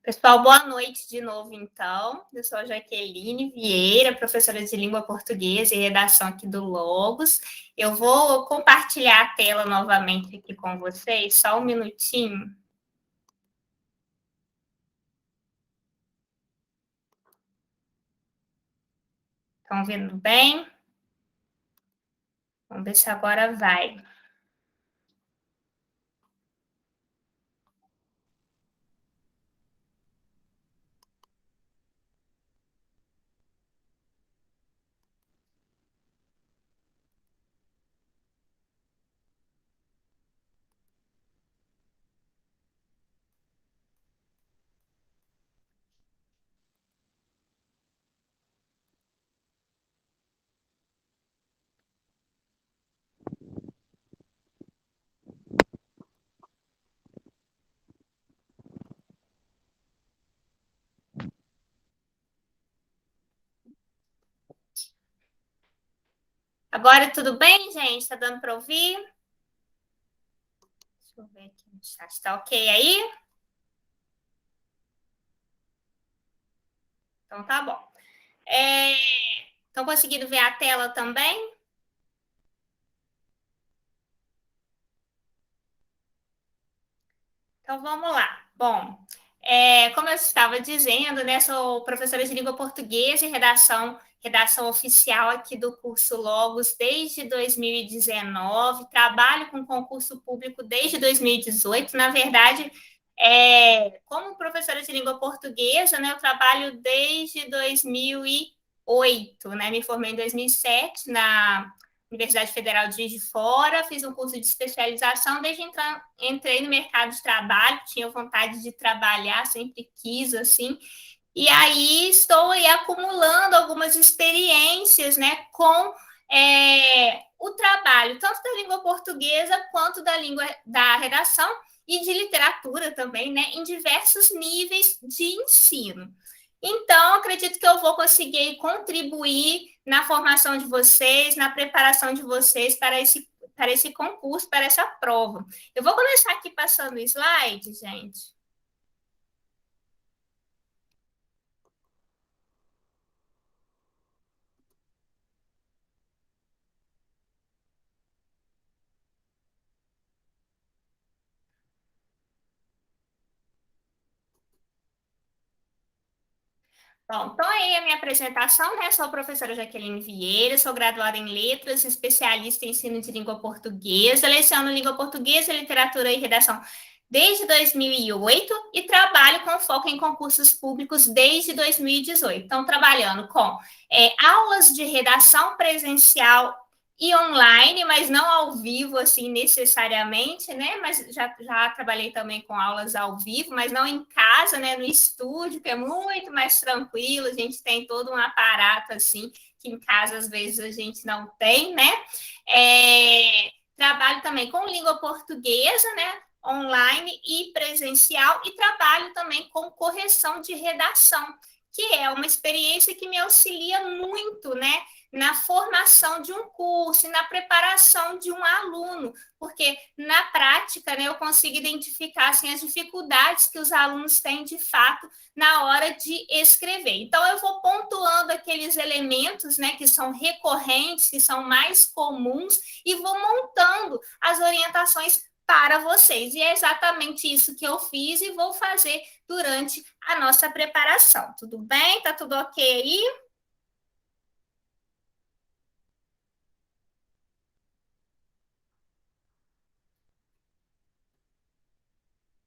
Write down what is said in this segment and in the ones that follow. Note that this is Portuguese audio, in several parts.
Pessoal, boa noite de novo, então. Eu sou a Jaqueline Vieira, professora de língua portuguesa e redação aqui do Logos. Eu vou compartilhar a tela novamente aqui com vocês, só um minutinho. Estão vendo bem? Vamos ver se agora vai. Agora tudo bem, gente? Está dando para ouvir? Deixa eu ver aqui no chat. Está ok aí? Então tá bom. Estão conseguindo ver a tela também? Então vamos lá. Bom, como eu estava dizendo, né, sou professora de língua portuguesa e redação oficial aqui do curso Logos desde 2019, trabalho com concurso público desde 2018. Na verdade, como professora de língua portuguesa, né, eu trabalho desde 2008, né, me formei em 2007 na Universidade Federal de Juiz de Fora, fiz um curso de especialização, desde entrei no mercado de trabalho, tinha vontade de trabalhar, sempre quis, assim, e aí estou aí acumulando algumas experiências, né, com o trabalho, tanto da língua portuguesa quanto da língua da redação e de literatura também, né, em diversos níveis de ensino. Então, acredito que eu vou conseguir contribuir na formação de vocês, na preparação de vocês para esse concurso, para essa prova. Eu vou começar aqui passando o slide, gente. Bom, então aí a minha apresentação, né? Sou a professora Jaqueline Vieira, sou graduada em Letras, especialista em ensino de língua portuguesa, leciono língua portuguesa, literatura e redação desde 2008 e trabalho com foco em concursos públicos desde 2018. Então, trabalhando com aulas de redação presencial e online, mas não ao vivo, assim, necessariamente, né? Mas já trabalhei também com aulas ao vivo, mas não em casa, né? No estúdio, que é muito mais tranquilo, a gente tem todo um aparato, assim, que em casa, às vezes, a gente não tem, né? Trabalho também com língua portuguesa, né? Online e presencial, e trabalho também com correção de redação, que é uma experiência que me auxilia muito, né? Na formação de um curso e na preparação de um aluno, porque na prática, né, eu consigo identificar assim, as dificuldades que os alunos têm de fato na hora de escrever. Então, eu vou pontuando aqueles elementos, né, que são recorrentes, que são mais comuns, e vou montando as orientações para vocês. E é exatamente isso que eu fiz e vou fazer durante a nossa preparação. Tudo bem? Tá tudo ok aí?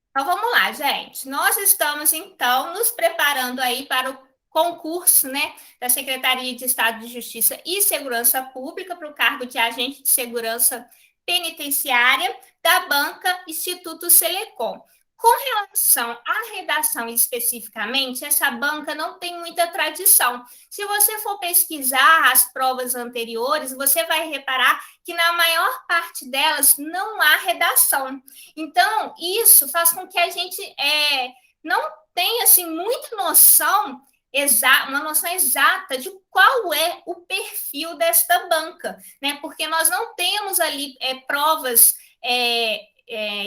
Então vamos lá, gente. Nós estamos então nos preparando aí para o concurso, né, da Secretaria de Estado de Justiça e Segurança Pública para o cargo de agente de segurança penitenciária da banca Instituto Selecom. Com relação à redação especificamente, essa banca não tem muita tradição. Se você for pesquisar as provas anteriores, você vai reparar que na maior parte delas não há redação. Então, isso faz com que a gente não tenha assim, muita noção uma noção exata de qual é o perfil desta banca, né? Porque nós não temos ali provas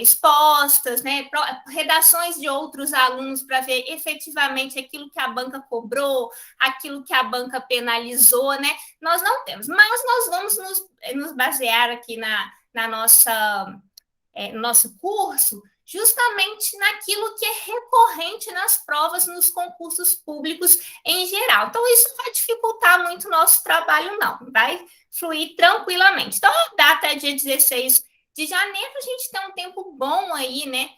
expostas, né? Redações de outros alunos para ver efetivamente aquilo que a banca cobrou, aquilo que a banca penalizou, né? Nós não temos, mas nós vamos nos basear aqui na nossa nosso curso, justamente naquilo que é recorrente nas provas, nos concursos públicos em geral. Então, isso não vai dificultar muito o nosso trabalho, não. Vai fluir tranquilamente. Então, a data é dia 16 de janeiro, a gente tem um tempo bom aí, né,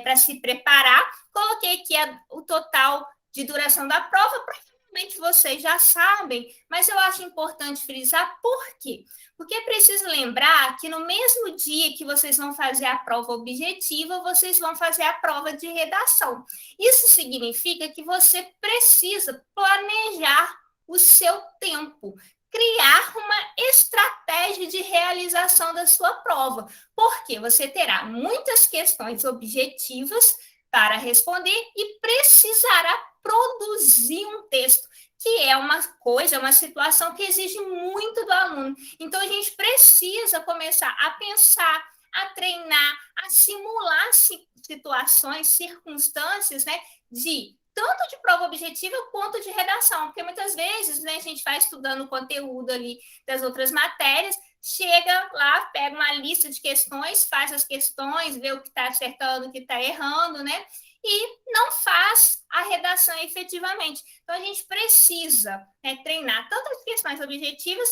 para se preparar. Coloquei aqui o total de duração da prova, provavelmente vocês já sabem, mas eu acho importante frisar por quê? Porque é preciso lembrar que no mesmo dia que vocês vão fazer a prova objetiva, vocês vão fazer a prova de redação. Isso significa que você precisa planejar o seu tempo, criar uma estratégia de realização da sua prova, porque você terá muitas questões objetivas para responder e precisará produzir um texto, que é uma coisa, uma situação que exige muito do aluno. Então, a gente precisa começar a pensar, a treinar, a simular situações, circunstâncias, né, de tanto de prova objetiva quanto de redação, porque muitas vezes, né, a gente vai estudando o conteúdo ali das outras matérias, chega lá, pega uma lista de questões, faz as questões, vê o que está acertando, o que está errando, né? E não faz a redação efetivamente. Então, a gente precisa, né, treinar tanto as questões objetivas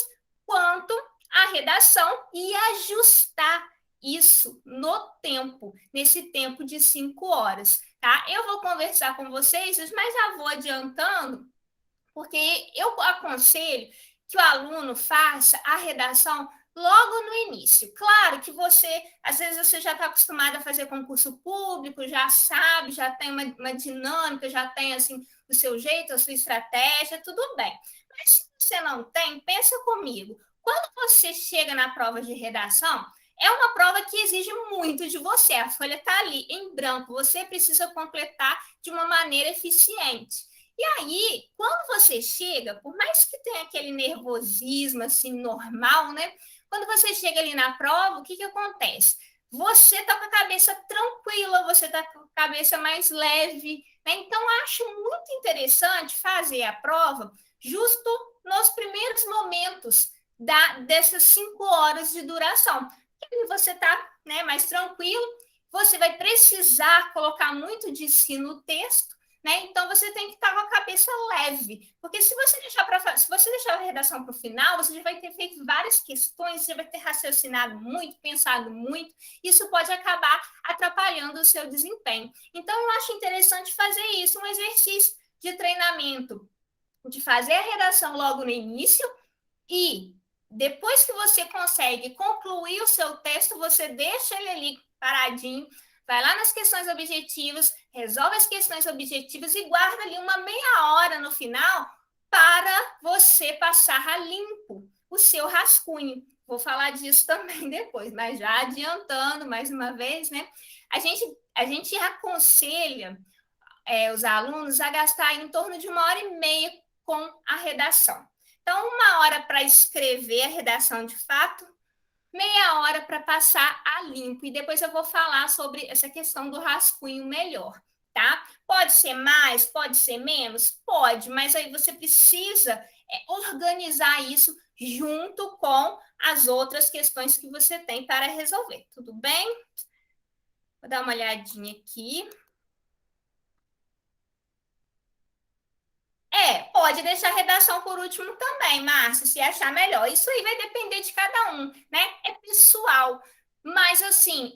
quanto a redação e ajustar isso no tempo, nesse tempo de 5 horas, tá? Eu vou conversar com vocês, mas já vou adiantando, porque eu aconselho que o aluno faça a redação logo no início. Claro que você, às vezes, você já está acostumado a fazer concurso público, já sabe, já tem uma dinâmica, já tem assim o seu jeito, a sua estratégia, tudo bem. Mas se você não tem, pensa comigo. Quando você chega na prova de redação, é uma prova que exige muito de você. A folha está ali em branco, você precisa completar de uma maneira eficiente. E aí, quando você chega, por mais que tenha aquele nervosismo assim normal, né? Quando você chega ali na prova, o que acontece? Você está com a cabeça tranquila, você está com a cabeça mais leve, né? Então, acho muito interessante fazer a prova justo nos primeiros momentos dessas 5 horas de duração. Porque você está, né, mais tranquilo, você vai precisar colocar muito de si no texto, né? Então você tem que estar com a cabeça leve, porque se você deixar a redação para o final, você já vai ter feito várias questões, você vai ter raciocinado muito, pensado muito, isso pode acabar atrapalhando o seu desempenho. Então eu acho interessante fazer isso, um exercício de treinamento, de fazer a redação logo no início e depois que você consegue concluir o seu texto, você deixa ele ali paradinho, vai lá nas questões objetivas, resolve as questões objetivas e guarda ali uma meia hora no final para você passar a limpo o seu rascunho. Vou falar disso também depois, mas já adiantando mais uma vez, né? A gente aconselha os alunos a gastar em torno de 1 hora e meia com a redação. Então, 1 hora para escrever a redação de fato, meia hora para passar a limpo. E depois eu vou falar sobre essa questão do rascunho melhor, tá? Pode ser mais, pode ser menos? Pode, mas aí você precisa organizar isso junto com as outras questões que você tem para resolver. Tudo bem? Vou dar uma olhadinha aqui. Pode deixar a redação por último também, Márcia, se achar melhor. Isso aí vai depender de cada um, né? É pessoal. Mas, assim,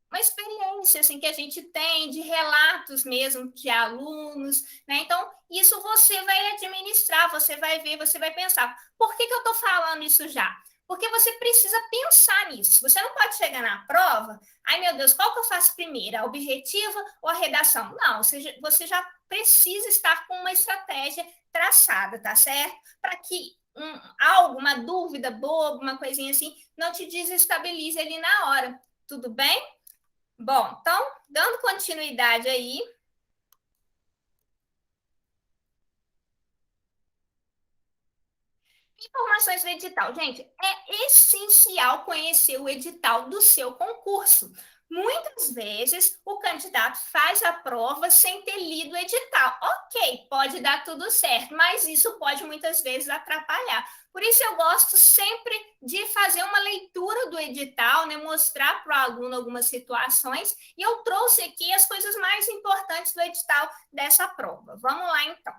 uma experiência assim, que a gente tem de relatos mesmo de alunos, né? Então, isso você vai administrar, você vai ver, você vai pensar. Por que eu estou falando isso já? Porque você precisa pensar nisso. Você não pode chegar na prova, ai meu Deus, qual que eu faço primeiro? A objetiva ou a redação? Não, você já precisa estar com uma estratégia traçada, tá certo? Para que uma dúvida boba, uma coisinha assim, não te desestabilize ali na hora. Tudo bem? Bom, então, dando continuidade aí. Informações do edital. Gente, é essencial conhecer o edital do seu concurso. Muitas vezes o candidato faz a prova sem ter lido o edital. Ok, pode dar tudo certo, mas isso pode muitas vezes atrapalhar. Por isso eu gosto sempre de fazer uma leitura do edital, né, mostrar para o aluno algumas situações, e eu trouxe aqui as coisas mais importantes do edital dessa prova. Vamos lá então.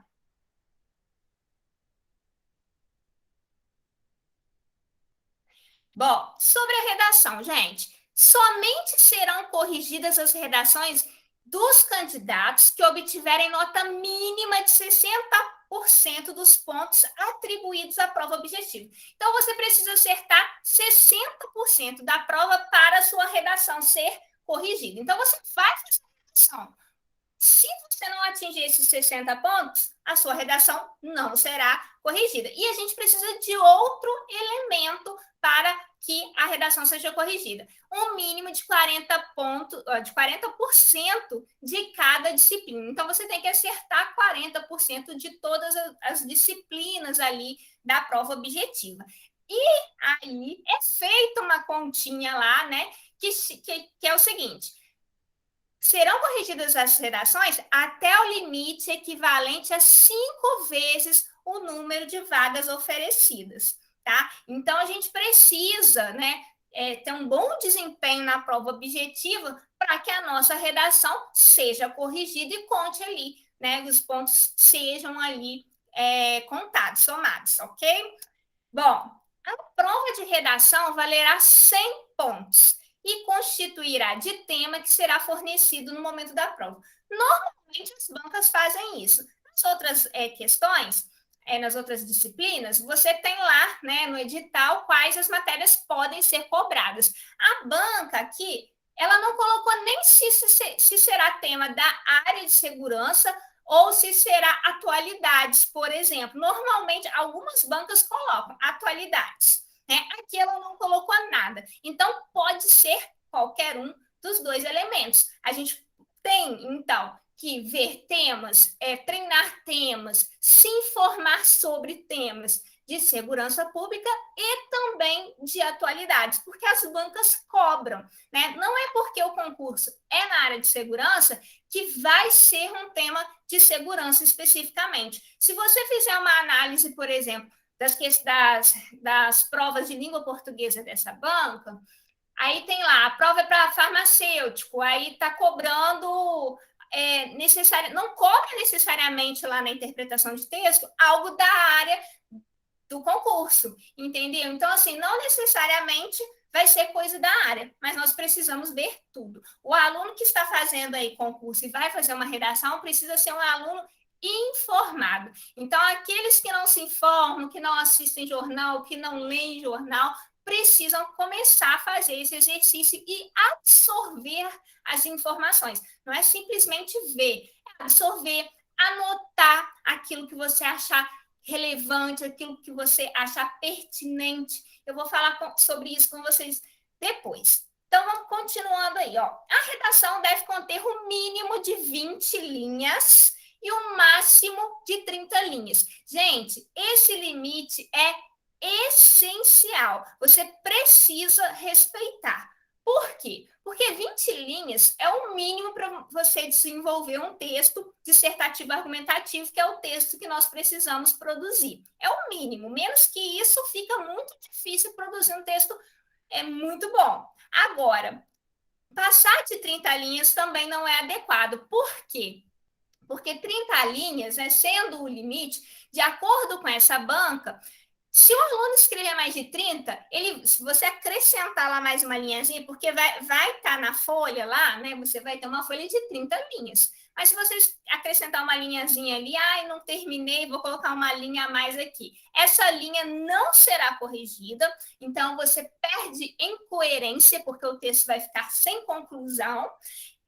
Bom, sobre a redação, gente, somente serão corrigidas as redações dos candidatos que obtiverem nota mínima de 60% dos pontos atribuídos à prova objetiva. Então, você precisa acertar 60% da prova para a sua redação ser corrigida. Então, você faz essa redação. Se você não atingir esses 60 pontos, a sua redação não será corrigida. E a gente precisa de outro elemento para que a redação seja corrigida. Um mínimo de 40 pontos, de 40% de cada disciplina. Então, você tem que acertar 40% de todas as disciplinas ali da prova objetiva. E aí é feita uma continha lá, né? Que é o seguinte: serão corrigidas as redações até o limite equivalente a 5 vezes o número de vagas oferecidas, tá? Então, a gente precisa, né, ter um bom desempenho na prova objetiva para que a nossa redação seja corrigida e conte ali, né, os pontos sejam ali contados, somados, ok? Bom, a prova de redação valerá 100 pontos e constituirá de tema que será fornecido no momento da prova. Normalmente, as bancas fazem isso. Nas outras questões, nas outras disciplinas, você tem lá, né, no edital, quais as matérias podem ser cobradas. A banca aqui, ela não colocou nem se será tema da área de segurança ou se será atualidades, por exemplo. Normalmente, algumas bancas colocam atualidades, né? Aqui ela não colocou nada. Então, pode ser qualquer um dos dois elementos. A gente tem, então, que ver temas, treinar temas, se informar sobre temas de segurança pública e também de atualidades, porque as bancas cobram, né? Não é porque o concurso é na área de segurança que vai ser um tema de segurança especificamente. Se você fizer uma análise, por exemplo, das provas de língua portuguesa dessa banca, aí tem lá, a prova é para farmacêutico, aí está cobrando não cobra necessariamente lá na interpretação de texto algo da área do concurso, entendeu? Então, assim, não necessariamente vai ser coisa da área, mas nós precisamos ver tudo. O aluno que está fazendo aí concurso e vai fazer uma redação precisa ser um aluno informado. Então, aqueles que não se informam, que não assistem jornal, que não leem jornal, precisam começar a fazer esse exercício e absorver as informações. Não é simplesmente ver, é absorver, anotar aquilo que você achar relevante, aquilo que você achar pertinente. Eu vou falar sobre isso com vocês depois. Então, vamos continuando aí. Ó. A redação deve conter um mínimo de 20 linhas e um máximo de 30 linhas. Gente, esse limite é essencial. Você precisa respeitar. Por quê? Porque 20 linhas é o mínimo para você desenvolver um texto dissertativo argumentativo, que é o texto que nós precisamos produzir. É o mínimo. Menos que isso, fica muito difícil produzir um texto muito bom. Agora, passar de 30 linhas também não é adequado. Por quê? Porque 30 linhas, né, sendo o limite, de acordo com essa banca, se o aluno escrever mais de 30, se você acrescentar lá mais uma linhazinha, porque vai estar na folha lá, né? Você vai ter uma folha de 30 linhas. Mas se você acrescentar uma linhazinha ali, não terminei, vou colocar uma linha a mais aqui. Essa linha não será corrigida, então você perde em coerência, porque o texto vai ficar sem conclusão,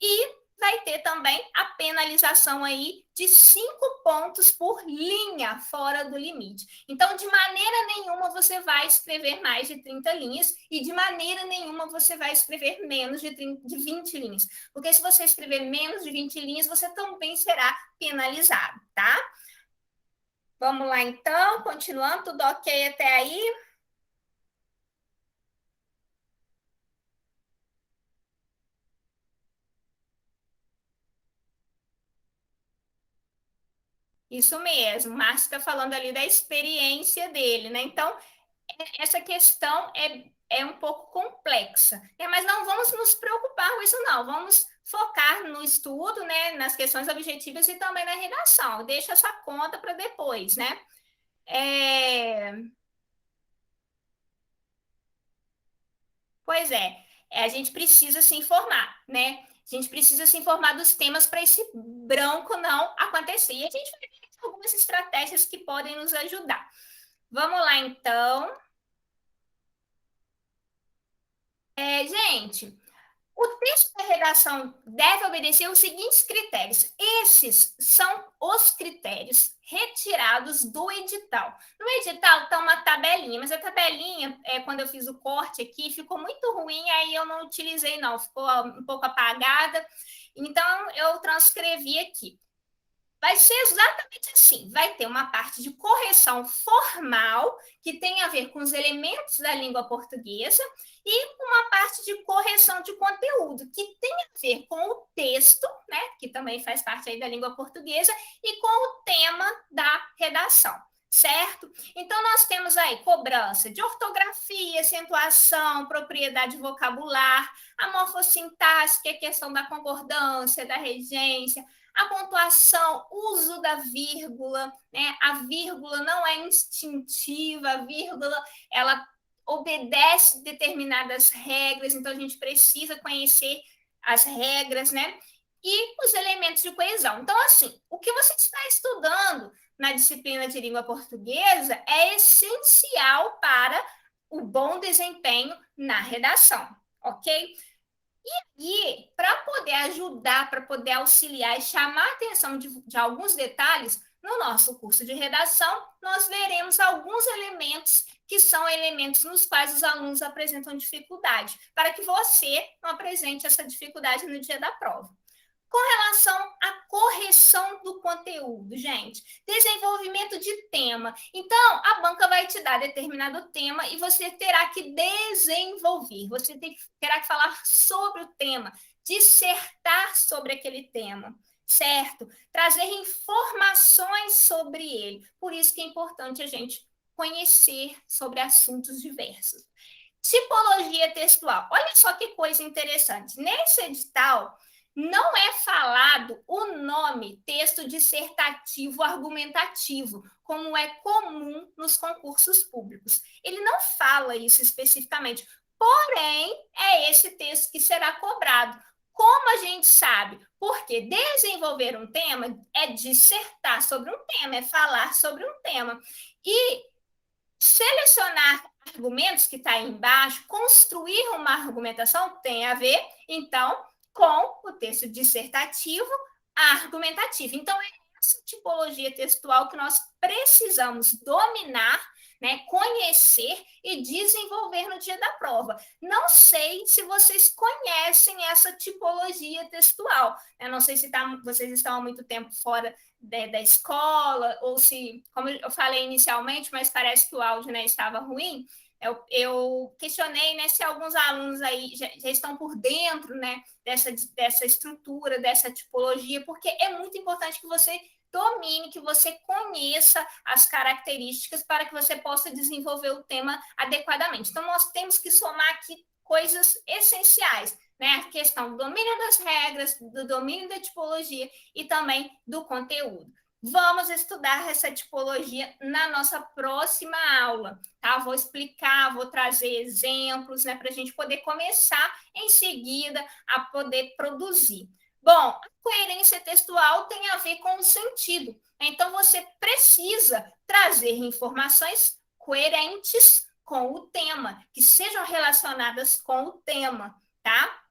e vai ter também a penalização aí de 5 pontos por linha fora do limite. Então, de maneira nenhuma você vai escrever mais de 30 linhas e de maneira nenhuma você vai escrever menos de 20 linhas. Porque se você escrever menos de 20 linhas, você também será penalizado, tá? Vamos lá, então, continuando, tudo ok até aí? Isso mesmo, o Márcio está falando ali da experiência dele, né? Então, essa questão é um pouco complexa, né? Mas não vamos nos preocupar com isso, não. Vamos focar no estudo, né? Nas questões objetivas e também na redação. Deixa essa conta para depois, né? É, Pois a gente precisa se informar, né? A gente precisa se informar dos temas para esse branco não acontecer. E a gente vai ver algumas estratégias que podem nos ajudar. Vamos lá, então. Gente, o texto da redação deve obedecer os seguintes critérios. Esses são os critérios retirados do edital. No edital está uma tabelinha, mas a tabelinha, quando eu fiz o corte aqui, ficou muito ruim, aí eu não utilizei, não, ficou um pouco apagada. Então, eu transcrevi aqui. Vai ser exatamente assim: vai ter uma parte de correção formal, que tem a ver com os elementos da língua portuguesa, e uma parte de correção de conteúdo, que tem a ver com o texto, né, que também faz parte aí da língua portuguesa, e com o tema da redação. Certo? Então, nós temos aí cobrança de ortografia, acentuação, propriedade vocabular, a morfossintaxe, a questão da concordância, da regência, a pontuação, uso da vírgula, né? A vírgula não é instintiva, a vírgula ela obedece determinadas regras, então a gente precisa conhecer as regras, né? E os elementos de coesão. Então, assim, o que você está estudando na disciplina de língua portuguesa é essencial para o bom desempenho na redação, ok? E para poder ajudar, para poder auxiliar e chamar a atenção de alguns detalhes, no nosso curso de redação, nós veremos alguns elementos que são elementos nos quais os alunos apresentam dificuldade, para que você não apresente essa dificuldade no dia da prova. Com relação à correção do conteúdo, gente, desenvolvimento de tema. Então, a banca vai te dar determinado tema e você terá que desenvolver, você terá que falar sobre o tema, dissertar sobre aquele tema, certo? Trazer informações sobre ele. Por isso que é importante a gente conhecer sobre assuntos diversos. Tipologia textual. Olha só que coisa interessante. Nesse edital, não é falado o nome texto dissertativo argumentativo, como é comum nos concursos públicos. Ele não fala isso especificamente, porém, é esse texto que será cobrado. Como a gente sabe? Porque desenvolver um tema é dissertar sobre um tema, é falar sobre um tema. E selecionar argumentos que está aí embaixo, construir uma argumentação tem a ver, então, com o texto dissertativo argumentativo. Então, é essa tipologia textual que nós precisamos dominar, né, conhecer e desenvolver no dia da prova. Não sei se vocês conhecem essa tipologia textual. Eu não sei se vocês estão há muito tempo fora da escola, ou se, como eu falei inicialmente, mas parece que o áudio, né, estava ruim. Eu questionei, né, se alguns alunos aí já estão por dentro, né, dessa estrutura, dessa tipologia, porque é muito importante que você domine, que você conheça as características para que você possa desenvolver o tema adequadamente. Então, nós temos que somar aqui coisas essenciais, né? A questão do domínio das regras, do domínio da tipologia e também do conteúdo. Vamos estudar essa tipologia na nossa próxima aula, tá? Vou explicar, vou trazer exemplos, né, para a gente poder começar em seguida a poder produzir. Bom, a coerência textual tem a ver com o sentido. Então, você precisa trazer informações coerentes com o tema, que sejam relacionadas com o tema, tá?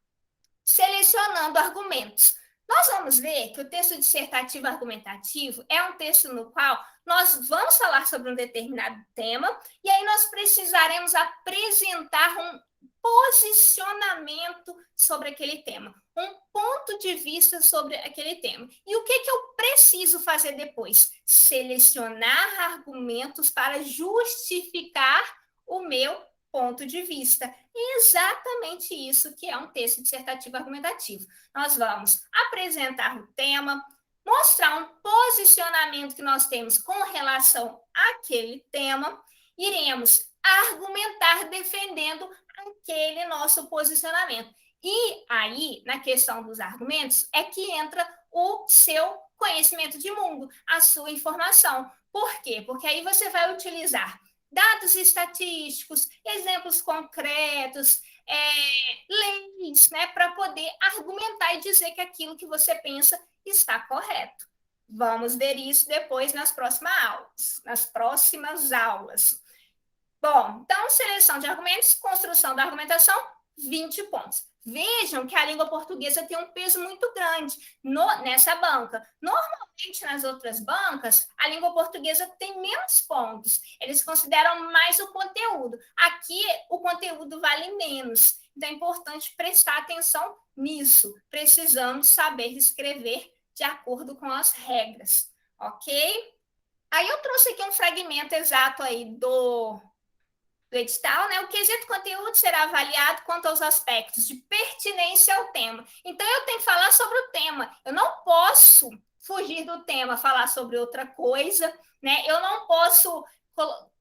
Selecionando argumentos. Nós vamos ver que o texto dissertativo argumentativo é um texto no qual nós vamos falar sobre um determinado tema e aí nós precisaremos apresentar posicionamento sobre aquele tema, um ponto de vista sobre aquele tema. E o que eu preciso fazer depois? Selecionar argumentos para justificar o meu ponto de vista. É exatamente isso que é um texto dissertativo argumentativo. Nós vamos apresentar o tema, mostrar um posicionamento que nós temos com relação àquele tema, iremos argumentar defendendo aquele nosso posicionamento. E aí, na questão dos argumentos, é que entra o seu conhecimento de mundo, a sua informação. Por quê? Porque aí você vai utilizar dados estatísticos, exemplos concretos, leis, né, para poder argumentar e dizer que aquilo que você pensa está correto. Vamos ver isso depois nas próximas aulas. Bom, então, seleção de argumentos, construção da argumentação, 20 pontos. Vejam que a língua portuguesa tem um peso muito grande nessa banca. Normalmente, nas outras bancas, a língua portuguesa tem menos pontos. Eles consideram mais o conteúdo. Aqui, o conteúdo vale menos. Então, é importante prestar atenção nisso. Precisamos saber escrever de acordo com as regras, ok? Aí eu trouxe aqui um fragmento exato aí do edital, né? O quesito conteúdo será avaliado quanto aos aspectos de pertinência ao tema. Então, eu tenho que falar sobre o tema. Eu não posso fugir do tema, falar sobre outra coisa, né? Eu não posso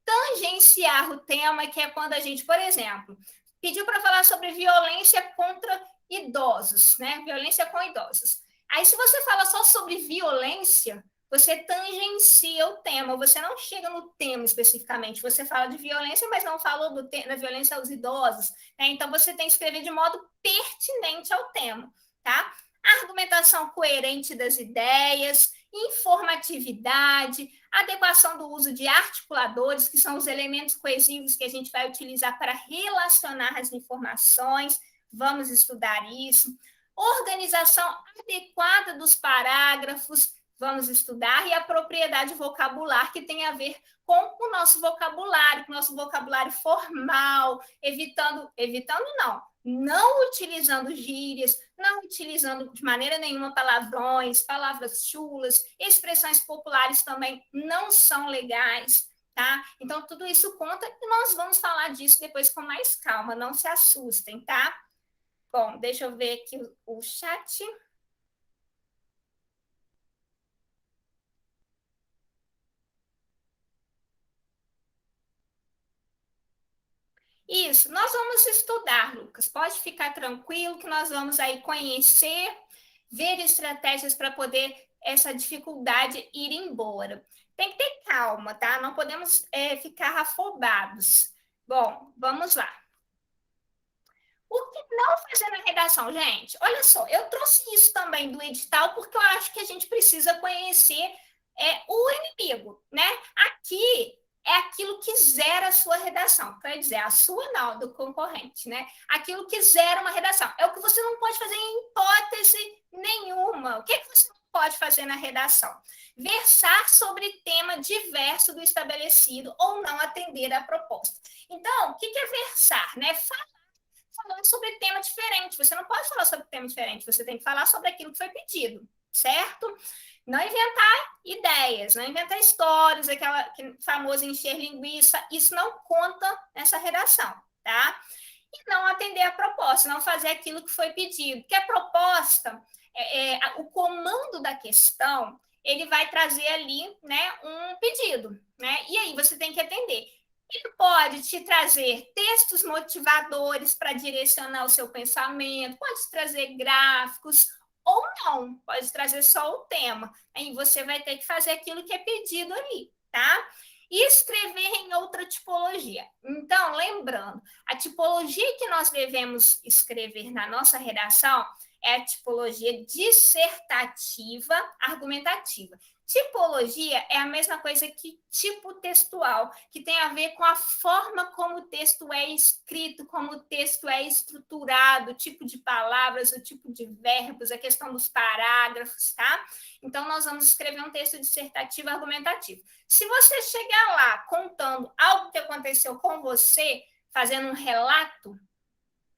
tangenciar o tema, que é quando a gente, por exemplo, pediu para falar sobre violência contra idosos, né? Violência com idosos. Aí, se você fala só sobre violência, você tangencia o tema, você não chega no tema especificamente, você fala de violência, mas não falou da violência aos idosos, né? Então você tem que escrever de modo pertinente ao tema, tá? Argumentação coerente das ideias, informatividade, adequação do uso de articuladores, que são os elementos coesivos que a gente vai utilizar para relacionar as informações, vamos estudar isso. Organização adequada dos parágrafos, vamos estudar, e a propriedade vocabular, que tem a ver com o nosso vocabulário formal, não utilizando gírias, não utilizando de maneira nenhuma palavrões, palavras chulas, expressões populares também não são legais, tá? Então, tudo isso conta e nós vamos falar disso depois com mais calma, não se assustem, tá? Bom, deixa eu ver aqui o chat. Isso, nós vamos estudar, Lucas. Pode ficar tranquilo que nós vamos aí conhecer, ver estratégias para poder essa dificuldade ir embora. Tem que ter calma, tá? Não podemos ficar afobados. Bom, vamos lá. O que não fazer na redação, gente? Olha só, eu trouxe isso também do edital porque eu acho que a gente precisa conhecer o inimigo, né? Aqui é aquilo que zera a sua redação, quer dizer, a sua não, do concorrente, né? Aquilo que zera uma redação. É o que você não pode fazer em hipótese nenhuma. O que você não pode fazer na redação? Versar sobre tema diverso do estabelecido ou não atender à proposta. Então, o que é versar, né? Falando sobre tema diferente. Você não pode falar sobre tema diferente, você tem que falar sobre aquilo que foi pedido, certo? Não inventar ideias, não inventar histórias, aquela famosa encher linguiça, isso não conta nessa redação, tá? E não atender a proposta, não fazer aquilo que foi pedido. Porque a proposta, o comando da questão, ele vai trazer ali, né, um pedido, né? E aí você tem que atender. Ele pode te trazer textos motivadores para direcionar o seu pensamento, pode trazer gráficos, ou não, pode trazer só o tema. Aí você vai ter que fazer aquilo que é pedido ali, tá? E escrever em outra tipologia. Então, lembrando, a tipologia que nós devemos escrever na nossa redação é a tipologia dissertativa argumentativa. Tipologia é a mesma coisa que tipo textual, que tem a ver com a forma como o texto é escrito, como o texto é estruturado, o tipo de palavras, o tipo de verbos, a questão dos parágrafos, tá? Então, nós vamos escrever um texto dissertativo argumentativo. Se você chegar lá contando algo que aconteceu com você, fazendo um relato,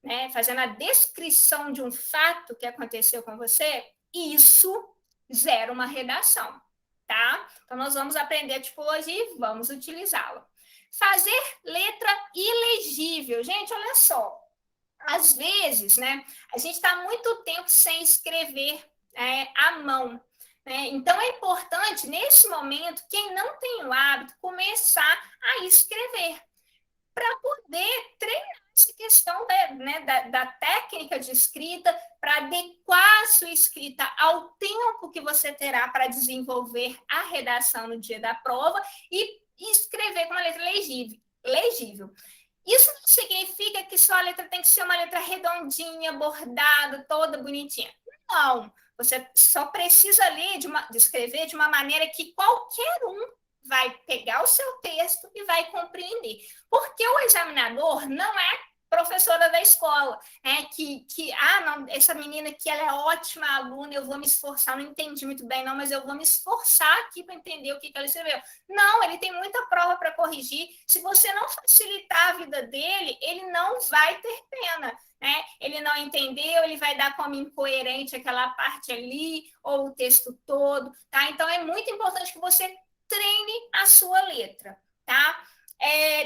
né, fazendo a descrição de um fato que aconteceu com você, isso gera uma redação, tá? Então, nós vamos aprender a tipologia e vamos utilizá-la. Fazer letra ilegível. Gente, olha só. Às vezes, né, a gente está muito tempo sem escrever à mão. Né? Então, é importante, nesse momento, quem não tem o hábito, começar a escrever para poder treinar essa questão da técnica de escrita, para adequar a sua escrita ao tempo que você terá para desenvolver a redação no dia da prova e escrever com uma letra legível. Isso não significa que sua letra tem que ser uma letra redondinha, bordada, toda bonitinha. Não. Você só precisa ler de escrever de uma maneira que qualquer um vai pegar o seu texto e vai compreender. Porque o examinador não é professora da escola, né? Não, essa menina aqui ela é ótima aluna, eu vou me esforçar, não entendi muito bem, não, mas eu vou me esforçar aqui para entender o que ela escreveu. Não, ele tem muita prova para corrigir. Se você não facilitar a vida dele, ele não vai ter pena. Né? Ele não entendeu, ele vai dar como incoerente aquela parte ali, ou o texto todo, tá? Então é muito importante que você treine a sua letra, tá?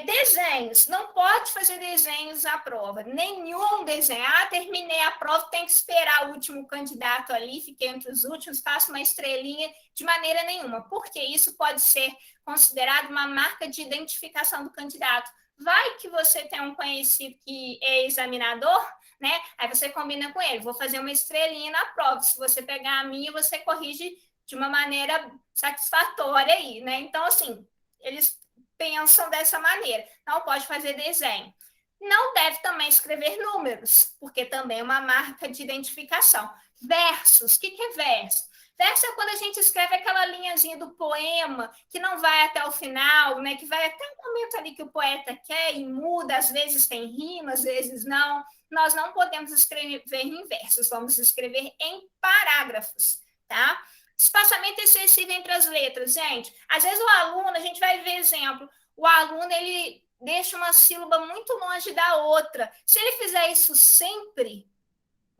Desenhos, não pode fazer desenhos à prova, nenhum desenho. Terminei a prova, tem que esperar o último candidato ali, fiquei entre os últimos, faço uma estrelinha, de maneira nenhuma, porque isso pode ser considerado uma marca de identificação do candidato. Vai que você tem um conhecido que é examinador, né? Aí você combina com ele, vou fazer uma estrelinha na prova, se você pegar a minha, você corrige de uma maneira satisfatória aí, né? Então, assim, eles pensam dessa maneira. Não pode fazer desenho. Não deve também escrever números, porque também é uma marca de identificação. Versos, o que é verso? Verso é quando a gente escreve aquela linhazinha do poema, que não vai até o final, né? Que vai até o momento ali que o poeta quer e muda, às vezes tem rima, às vezes não. Nós não podemos escrever em versos, vamos escrever em parágrafos, tá? Espaçamento excessivo entre as letras, gente. Às vezes o aluno, a gente vai ver exemplo, o aluno ele deixa uma sílaba muito longe da outra. Se ele fizer isso sempre,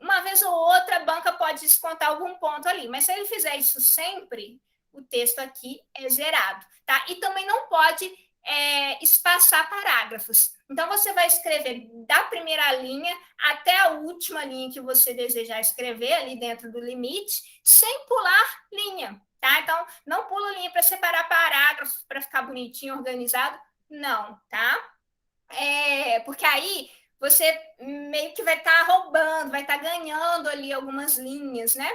uma vez ou outra a banca pode descontar algum ponto ali, mas se ele fizer isso sempre, o texto aqui é zerado, tá? E também não pode espaçar parágrafos. Então, você vai escrever da primeira linha até a última linha que você desejar escrever, ali dentro do limite, sem pular linha, tá? Então, não pula linha para separar parágrafos, para ficar bonitinho, organizado, não, tá? Porque aí você meio que vai estar roubando, vai estar ganhando ali algumas linhas, né?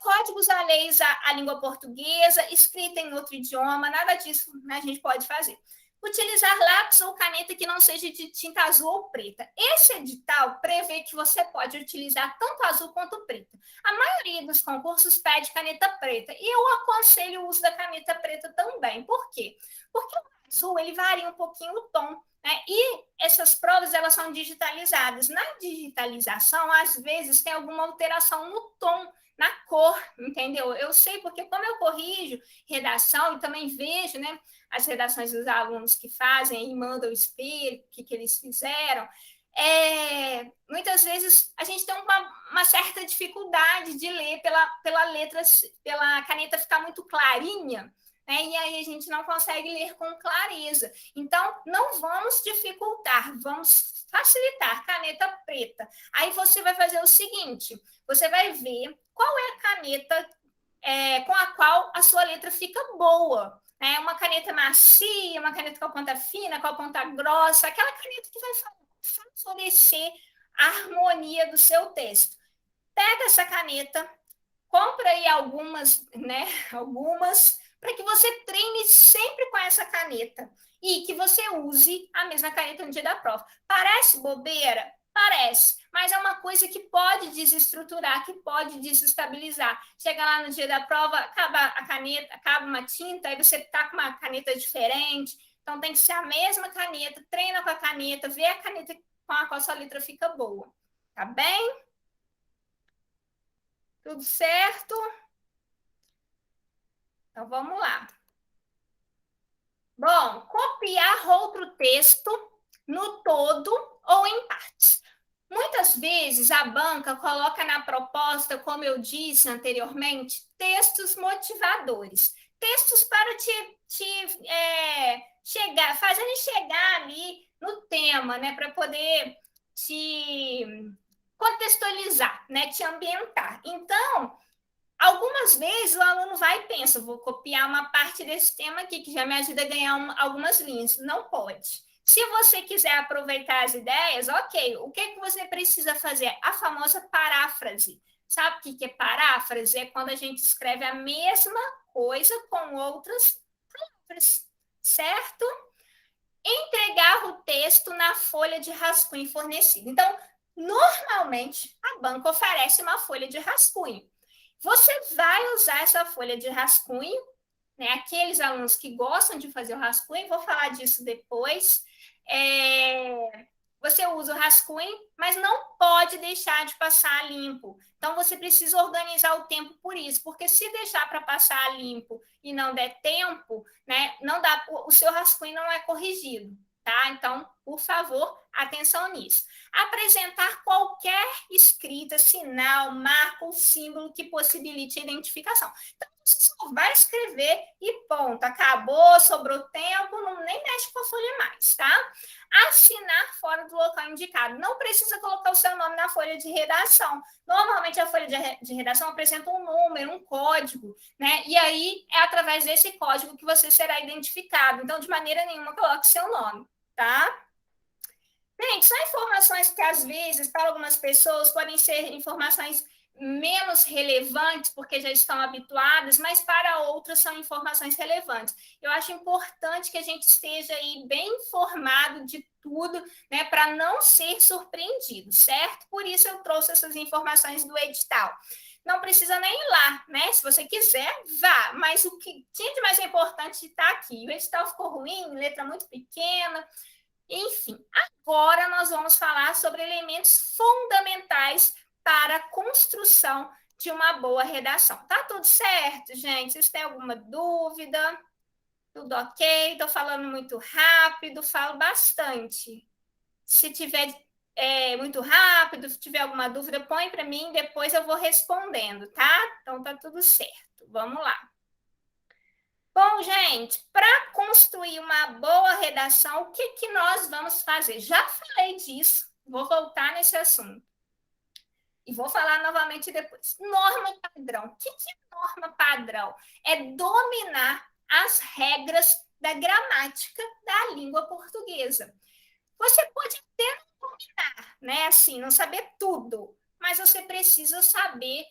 Códigos alheios à língua portuguesa, escrita em outro idioma, nada disso, né, a gente pode fazer. Utilizar lápis ou caneta que não seja de tinta azul ou preta. Esse edital prevê que você pode utilizar tanto azul quanto preta. A maioria dos concursos pede caneta preta e eu aconselho o uso da caneta preta também. Por quê? Porque o azul ele varia um pouquinho o tom. Né? E essas provas elas são digitalizadas. Na digitalização, às vezes, tem alguma alteração no tom, na cor, entendeu? Eu sei porque como eu corrijo redação e também vejo, né, as redações dos alunos que fazem e mandam o espelho, o que eles fizeram, muitas vezes a gente tem uma certa dificuldade de ler pela caneta ficar muito clarinha, né? E aí a gente não consegue ler com clareza. Então, não vamos dificultar, vamos facilitar. Caneta preta. Aí você vai fazer o seguinte: você vai ver qual é a caneta com a qual a sua letra fica boa. Uma caneta macia, uma caneta com a ponta fina, com a ponta grossa, aquela caneta que vai favorecer a harmonia do seu texto. Pega essa caneta, compra aí algumas, né? Algumas, para que você treine sempre com essa caneta e que você use a mesma caneta no dia da prova. Parece bobeira? Parece, mas é uma coisa que pode desestruturar, que pode desestabilizar. Chega lá no dia da prova, acaba a caneta, acaba uma tinta, aí você está com uma caneta diferente. Então tem que ser a mesma caneta, treina com a caneta, vê a caneta com a qual a sua letra fica boa. Tá bem? Tudo certo? Então vamos lá. Bom, copiar outro texto no todo ou em partes. Muitas vezes a banca coloca na proposta, como eu disse anteriormente, textos motivadores, textos para chegar, fazerem chegar ali no tema, né, para poder te contextualizar, né, te ambientar. Então, algumas vezes o aluno vai e pensa, vou copiar uma parte desse tema aqui, que já me ajuda a ganhar algumas linhas. Não pode. Se você quiser aproveitar as ideias, ok. O que, que você precisa fazer? A famosa paráfrase. Sabe o que, que é paráfrase? É quando a gente escreve a mesma coisa com outras palavras, certo? Entregar o texto na folha de rascunho fornecida. Então, normalmente, a banca oferece uma folha de rascunho. Você vai usar essa folha de rascunho, né? Aqueles alunos que gostam de fazer o rascunho, vou falar disso depois. Você usa o rascunho, mas não pode deixar de passar limpo. Então, você precisa organizar o tempo por isso, porque se deixar para passar limpo e não der tempo, né, não dá, o seu rascunho não é corrigido, tá? Então, por favor, atenção nisso. Apresentar qualquer escrita, sinal, marca ou símbolo que possibilite a identificação. Então, você só vai escrever e ponto. Acabou, sobrou tempo, não, nem mexe com a folha mais, tá? Assinar fora do local indicado. Não precisa colocar o seu nome na folha de redação. Normalmente a folha de redação apresenta um número, um código, né? E aí é através desse código que você será identificado. Então, de maneira nenhuma, coloque seu nome, tá? Gente, são informações que, às vezes, para algumas pessoas, podem ser informações menos relevantes, porque já estão habituadas, mas para outras são informações relevantes. Eu acho importante que a gente esteja aí bem informado de tudo, né, para não ser surpreendido, certo? Por isso eu trouxe essas informações do edital. Não precisa nem ir lá, né? Se você quiser, vá. Mas o que tinha de mais importante está aqui. O edital ficou ruim, letra muito pequena, enfim, agora nós vamos falar sobre elementos fundamentais para a construção de uma boa redação. Tá tudo certo, gente? Vocês têm alguma dúvida? Tudo ok? Estou falando muito rápido, falo bastante. Se tiver muito rápido, se tiver alguma dúvida, põe para mim, depois eu vou respondendo, tá? Então tá tudo certo. Vamos lá. Bom, gente, para construir uma boa redação, o que, que nós vamos fazer? Já falei disso, vou voltar nesse assunto. E vou falar novamente depois. Norma padrão. O que, que é norma padrão? É dominar as regras da gramática da língua portuguesa. Você pode até não dominar, né? Assim, não saber tudo, mas você precisa saber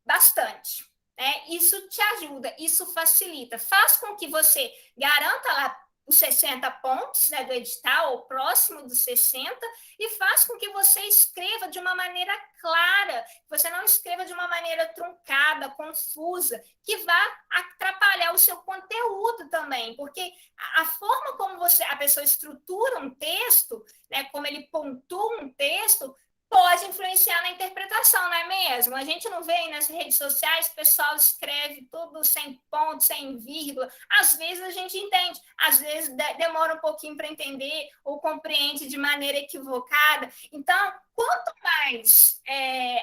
bastante. Né? Isso te ajuda, isso facilita, faz com que você garanta lá os 60 pontos, né, do edital, ou próximo dos 60, e faz com que você escreva de uma maneira clara, você não escreva de uma maneira truncada, confusa, que vá atrapalhar o seu conteúdo também, porque a forma como a pessoa estrutura um texto, né, como ele pontua um texto, pode influenciar na interpretação, não é mesmo? A gente não vê aí nas redes sociais, o pessoal escreve tudo sem ponto, sem vírgula. Às vezes a gente entende, às vezes demora um pouquinho para entender ou compreende de maneira equivocada. Então, quanto mais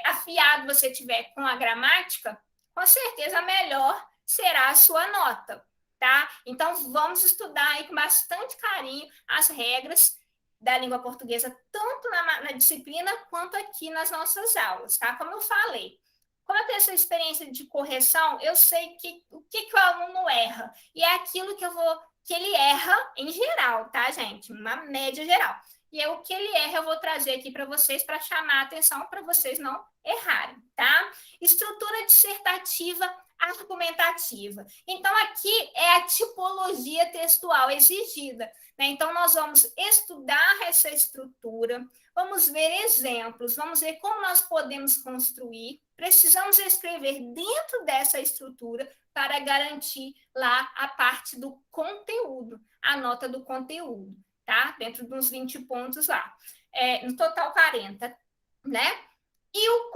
afiado você tiver com a gramática, com certeza melhor será a sua nota, tá? Então, vamos estudar aí com bastante carinho as regras da língua portuguesa, tanto na disciplina quanto aqui nas nossas aulas, tá? Como eu falei, como eu tenho essa experiência de correção, eu sei o que o aluno erra. E é aquilo que ele erra em geral, tá, gente? Uma média geral. E é o que ele erra, eu vou trazer aqui para vocês para chamar a atenção para vocês não errarem, tá? Estrutura dissertativa argumentativa. Então, aqui é a tipologia textual exigida. Né? Então, nós vamos estudar essa estrutura, vamos ver exemplos, vamos ver como nós podemos construir. Precisamos escrever dentro dessa estrutura para garantir lá a parte do conteúdo, a nota do conteúdo, tá? Dentro dos 20 pontos lá. No total 40, né? E o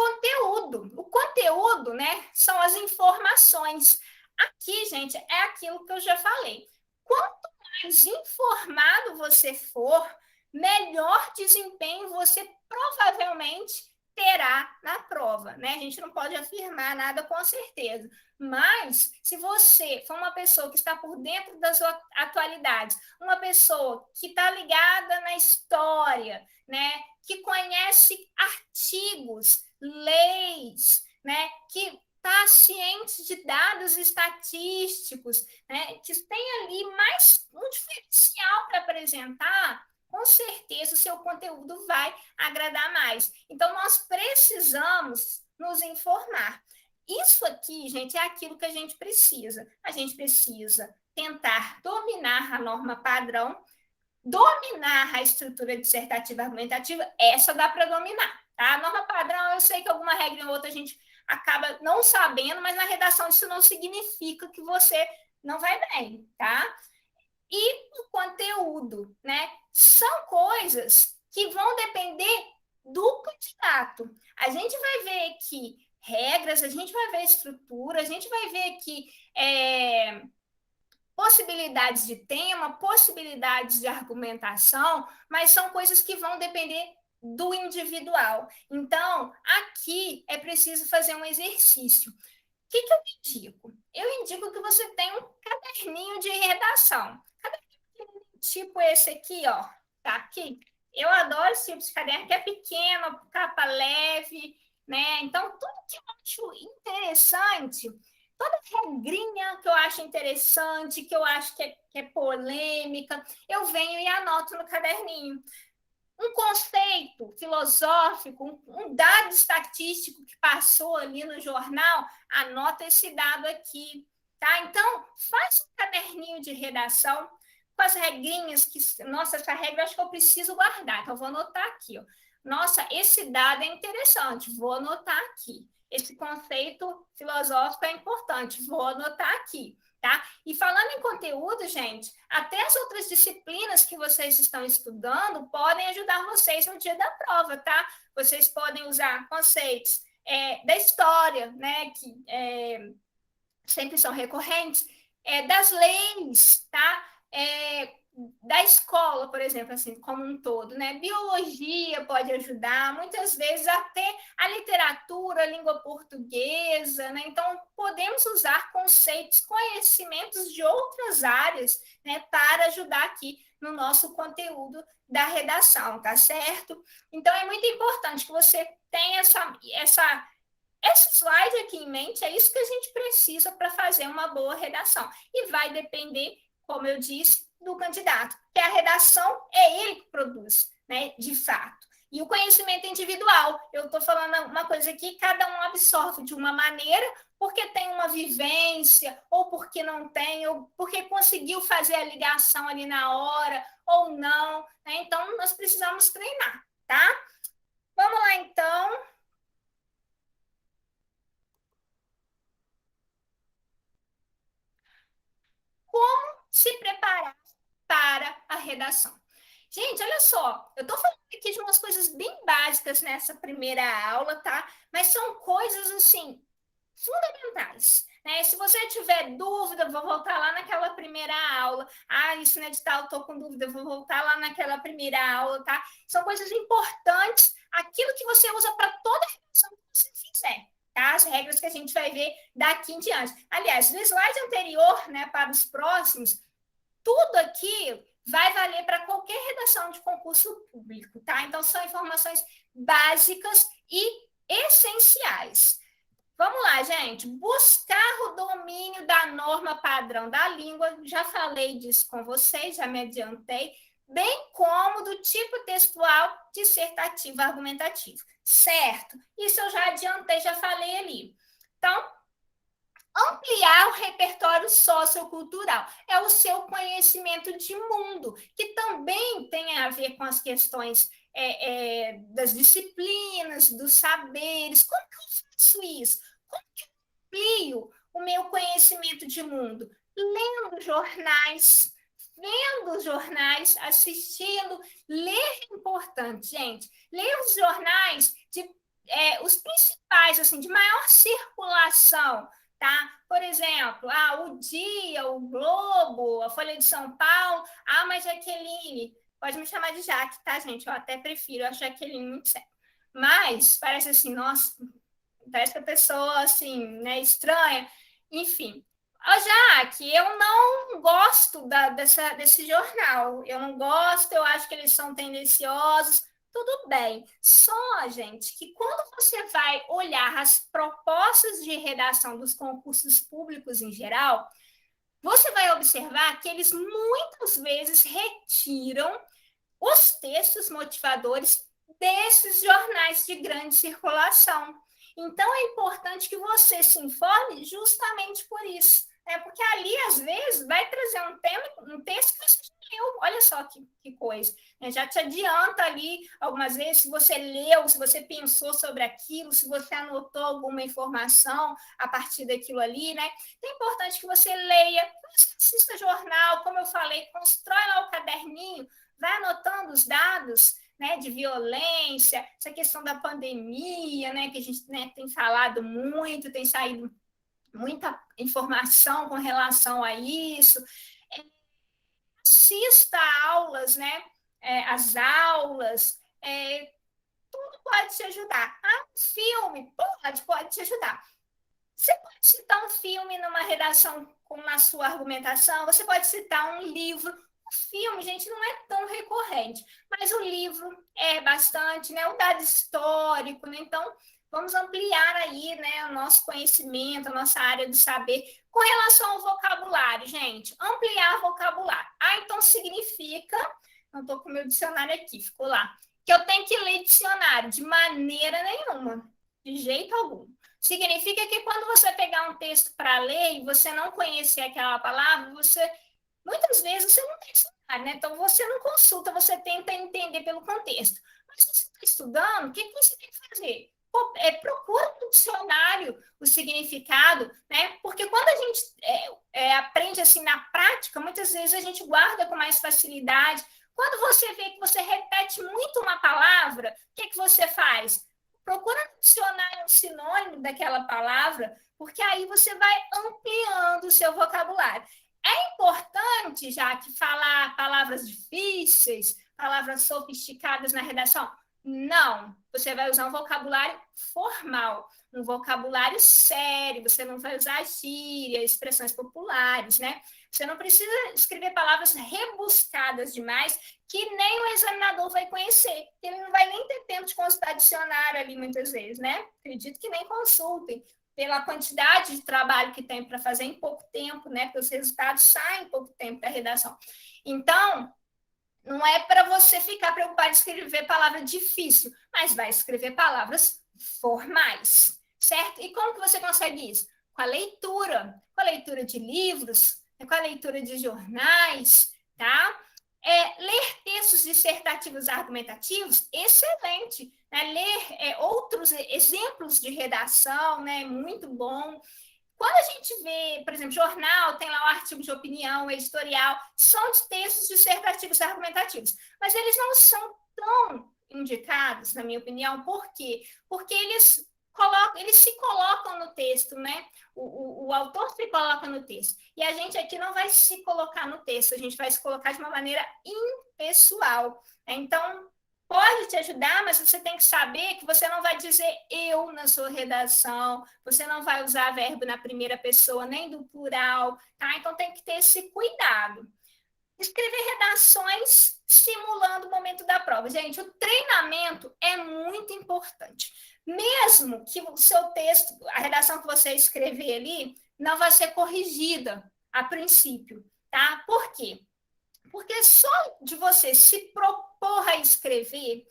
conteúdo, né, são as informações. Aqui, gente, é aquilo que eu já falei. Quanto mais informado você for, melhor desempenho você provavelmente terá na prova, né? A gente não pode afirmar nada com certeza, mas se você for uma pessoa que está por dentro das atualidades, uma pessoa que está ligada na história, né? Que conhece artigos, leis, né? Que está ciente de dados estatísticos, né? Que tem ali mais um diferencial para apresentar, com certeza o seu conteúdo vai agradar mais. Então, nós precisamos nos informar. Isso aqui, gente, é aquilo que a gente precisa. A gente precisa tentar dominar a norma padrão, dominar a estrutura dissertativa argumentativa, essa dá para dominar. Tá? A norma padrão, eu sei que alguma regra ou outra a gente acaba não sabendo, mas na redação isso não significa que você não vai bem, tá? E o conteúdo, né? São coisas que vão depender do candidato. A gente vai ver aqui regras, a gente vai ver estrutura, a gente vai ver aqui possibilidades de tema, possibilidades de argumentação, mas são coisas que vão depender do individual. Então, aqui é preciso fazer um exercício. O que eu indico? Eu indico que você tenha um caderninho de redação. Caderninho tipo esse aqui, ó, tá aqui. Eu adoro esse tipo de caderno, que é pequeno, capa leve, né? Então, tudo que eu acho interessante, toda regrinha que eu acho interessante, que eu acho que é polêmica, eu venho e anoto no caderninho. Um conceito filosófico, um dado estatístico que passou ali no jornal, anota esse dado aqui, tá? Então, faz um caderninho de redação com as regrinhas que, nossa, essa regra eu acho que eu preciso guardar, então eu vou anotar aqui, ó. Nossa, esse dado é interessante, vou anotar aqui. Esse conceito filosófico é importante, vou anotar aqui. Tá? E falando em conteúdo, gente, até as outras disciplinas que vocês estão estudando podem ajudar vocês no dia da prova, tá? Vocês podem usar conceitos da história, né? Que sempre são recorrentes, das leis, tá? Da escola, por exemplo, assim, como um todo, né? Biologia pode ajudar, muitas vezes até a literatura, a língua portuguesa, né? Então, podemos usar conceitos, conhecimentos de outras áreas, né, para ajudar aqui no nosso conteúdo da redação, tá certo? Então, é muito importante que você tenha esse slide aqui em mente, é isso que a gente precisa para fazer uma boa redação. E vai depender, como eu disse, do candidato, que a redação é ele que produz, né, de fato. E o conhecimento individual, eu estou falando uma coisa aqui, cada um absorve de uma maneira, porque tem uma vivência, ou porque não tem, ou porque conseguiu fazer a ligação ali na hora, ou não, né? Então, nós precisamos treinar, tá? Vamos lá, então. Se preparar para a redação. Gente, olha só, eu estou falando aqui de umas coisas bem básicas nessa primeira aula, tá? Mas são coisas, assim, fundamentais. Né? Se você tiver dúvida, vou voltar lá naquela primeira aula. Ah, isso no edital, estou com dúvida, vou voltar lá naquela primeira aula, tá? São coisas importantes, aquilo que você usa para toda a redação que você fizer. Tá? As regras que a gente vai ver daqui em diante. Aliás, no slide anterior, né, para os próximos, tudo aqui vai valer para qualquer redação de concurso público, tá? Então, são informações básicas e essenciais. Vamos lá, gente. Buscar o domínio da norma padrão da língua, já falei disso com vocês, já me adiantei, bem como do tipo textual dissertativo argumentativo, certo? Isso eu já adiantei, já falei ali. Então, ampliar o repertório sociocultural é o seu conhecimento de mundo, que também tem a ver com as questões das disciplinas, dos saberes. Como que eu faço isso? Como que eu amplio o meu conhecimento de mundo? Lendo jornais, vendo jornais, assistindo. Ler é importante, gente. Ler os jornais os principais, assim, de maior circulação, tá? Por exemplo, o Dia, o Globo, a Folha de São Paulo, a Jaqueline, Pode me chamar de Jaque, tá, gente? Eu até prefiro, eu acho Jaqueline muito sério. Mas parece assim, nossa, parece que a pessoa, assim, né, estranha. Enfim. Ó, Jaque, eu não gosto desse jornal. Eu não gosto, eu acho que eles são tendenciosos. Tudo bem. Só, gente, que quando você vai olhar as propostas de redação dos concursos públicos em geral, você vai observar que eles muitas vezes retiram os textos motivadores desses jornais de grande circulação. Então, é importante que você se informe justamente por isso. Porque ali, às vezes, vai trazer um texto que você já leu. Olha só que coisa. Já te adianta ali, algumas vezes, se você leu, se você pensou sobre aquilo, se você anotou alguma informação a partir daquilo ali, né? Então, é importante que você leia, que você assista jornal, como eu falei, constrói lá o caderninho, vai anotando os dados, né, de violência, essa questão da pandemia, né, que a gente, né, tem falado muito, tem saído muita informação com relação a isso. Assista aulas, né, as aulas, tudo pode te ajudar. Filme, pode te ajudar. Você pode citar um filme numa redação com na sua argumentação, você pode citar um livro. O filme, gente, não é tão recorrente, mas o livro é bastante, né? O dado histórico, né? Então, vamos ampliar aí, né, o nosso conhecimento, a nossa área do saber. Com relação ao vocabulário, gente, ampliar vocabulário. Então significa, não estou com o meu dicionário aqui, ficou lá, que eu tenho que ler dicionário de maneira nenhuma, de jeito algum. Significa que quando você pegar um texto para ler e você não conhecer aquela palavra, muitas vezes você não tem dicionário, né? Então você não consulta, você tenta entender pelo contexto. Mas se você está estudando, o que você tem que fazer? Procura no dicionário o significado, né? Porque quando a gente aprende assim na prática, muitas vezes a gente guarda com mais facilidade. Quando você vê que você repete muito uma palavra, o que você faz? Procura adicionar um sinônimo daquela palavra, porque aí você vai ampliando o seu vocabulário. É importante, já que falar palavras difíceis, palavras sofisticadas na redação? Não. Você vai usar um vocabulário formal, um vocabulário sério, você não vai usar gíria, expressões populares, né? Você não precisa escrever palavras rebuscadas demais que nem o examinador vai conhecer. Ele não vai nem ter tempo de consultar dicionário ali muitas vezes, né? Acredito que nem consultem pela quantidade de trabalho que tem para fazer em pouco tempo, né? Porque os resultados saem em pouco tempo da redação. Então, não é para você ficar preocupado em escrever palavra difícil, mas vai escrever palavras formais, certo? E como que você consegue isso? Com a leitura de livros, com a leitura de jornais, tá? Ler textos dissertativos argumentativos, excelente. Né? Ler outros exemplos de redação, né? Muito bom. Quando a gente vê, por exemplo, jornal, tem lá o artigo de opinião, editorial, são de textos dissertativos e argumentativos, mas eles não são tão indicados, na minha opinião, por quê? Porque eles se colocam no texto, né? O autor se coloca no texto. E a gente aqui não vai se colocar no texto, a gente vai se colocar de uma maneira impessoal. Então, pode te ajudar, mas você tem que saber que você não vai dizer eu na sua redação, você não vai usar verbo na primeira pessoa, nem do plural, tá? Então tem que ter esse cuidado. Escrever redações simulando o momento da prova. Gente, o treinamento é muito importante. Mesmo que o seu texto, a redação que você escrever ali, não vai ser corrigida a princípio, tá? Por quê? Porque só de você se propor a escrever,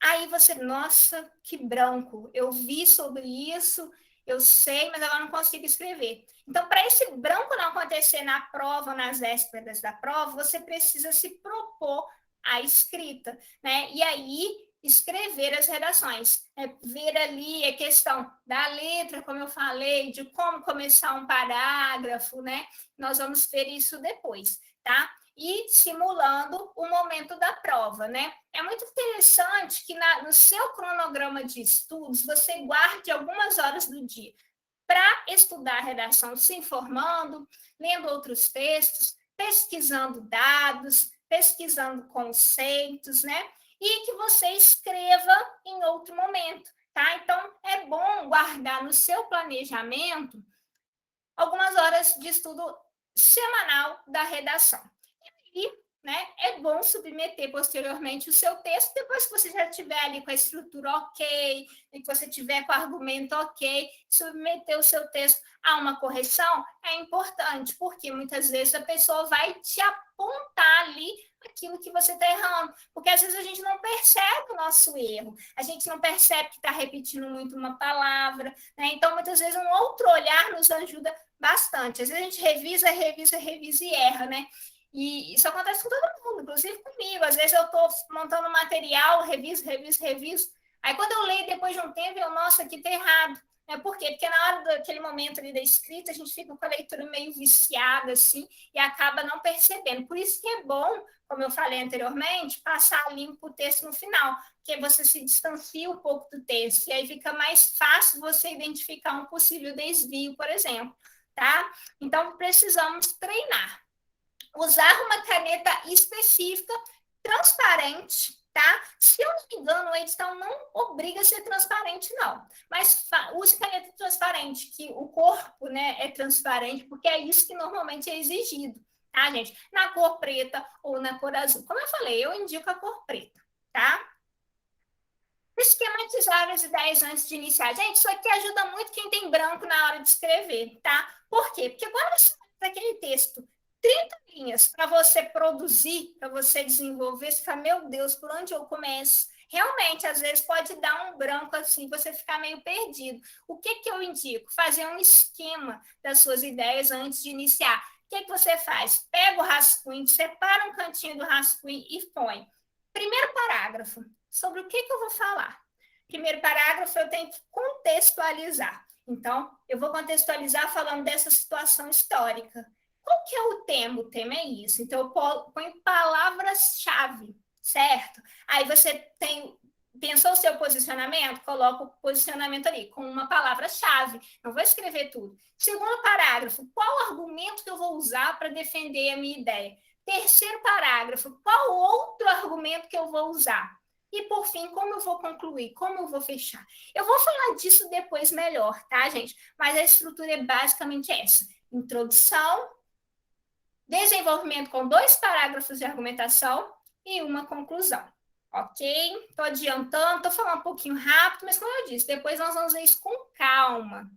aí você, nossa, que branco, eu vi sobre isso, eu sei, mas agora não consigo escrever. Então, para esse branco não acontecer na prova, nas vésperas da prova, você precisa se propor a escrita, né? E aí, escrever as redações, né? Ver ali a questão da letra, como eu falei, de como começar um parágrafo, né? Nós vamos ver isso depois, tá? E simulando o momento da prova, né? É muito interessante que no seu cronograma de estudos você guarde algumas horas do dia para estudar a redação, se informando, lendo outros textos, pesquisando dados, pesquisando conceitos, né? E que você escreva em outro momento, tá? Então, é bom guardar no seu planejamento algumas horas de estudo semanal da redação. E, né, é bom submeter posteriormente o seu texto, depois que você já tiver ali com a estrutura ok, e que você tiver com o argumento ok, submeter o seu texto a uma correção é importante, porque muitas vezes a pessoa vai te apontar ali aquilo que você está errando, porque às vezes a gente não percebe o nosso erro, a gente não percebe que está repetindo muito uma palavra, né? Então muitas vezes um outro olhar nos ajuda bastante. Às vezes a gente revisa e erra, né? E isso acontece com todo mundo, inclusive comigo. Às vezes eu estou montando material, reviso. Aí quando eu leio depois de um tempo, eu, nossa, aqui está errado. Por quê? Porque na hora daquele momento ali da escrita, a gente fica com a leitura meio viciada, assim, e acaba não percebendo. Por isso que é bom, como eu falei anteriormente, passar limpo o texto no final, porque você se distancia um pouco do texto, e aí fica mais fácil você identificar um possível desvio, por exemplo, tá? Então, precisamos treinar. Usar uma caneta específica, transparente, tá? Se eu não me engano, o edital não obriga a ser transparente, não. Mas use caneta transparente, que o corpo, né, é transparente, porque é isso que normalmente é exigido, tá, gente? Na cor preta ou na cor azul. Como eu falei, eu indico a cor preta, tá? Esquematizar as ideias antes de iniciar. Gente, isso aqui ajuda muito quem tem branco na hora de escrever, tá? Por quê? Porque quando você faz aquele texto 30 linhas para você produzir, para você desenvolver, você fala, meu Deus, por onde eu começo? Realmente, às vezes pode dar um branco assim, você ficar meio perdido. O que, que eu indico? Fazer um esquema das suas ideias antes de iniciar. O que, que você faz? Pega o rascunho, separa um cantinho do rascunho e põe. Primeiro parágrafo, sobre o que, que eu vou falar? Primeiro parágrafo, eu tenho que contextualizar. Então, eu vou contextualizar falando dessa situação histórica. Qual que é o tema? O tema é isso. Então, eu ponho palavras-chave, certo? Aí você pensou o seu posicionamento? Coloca o posicionamento ali, com uma palavra-chave. Não vou escrever tudo. Segundo parágrafo, qual argumento que eu vou usar para defender a minha ideia? Terceiro parágrafo, qual outro argumento que eu vou usar? E, por fim, como eu vou concluir? Como eu vou fechar? Eu vou falar disso depois melhor, tá, gente? Mas a estrutura é basicamente essa. Introdução, desenvolvimento com 2 parágrafos de argumentação e uma conclusão. Ok? Estou adiantando, estou falando um pouquinho rápido, mas como eu disse, depois nós vamos ver isso com calma.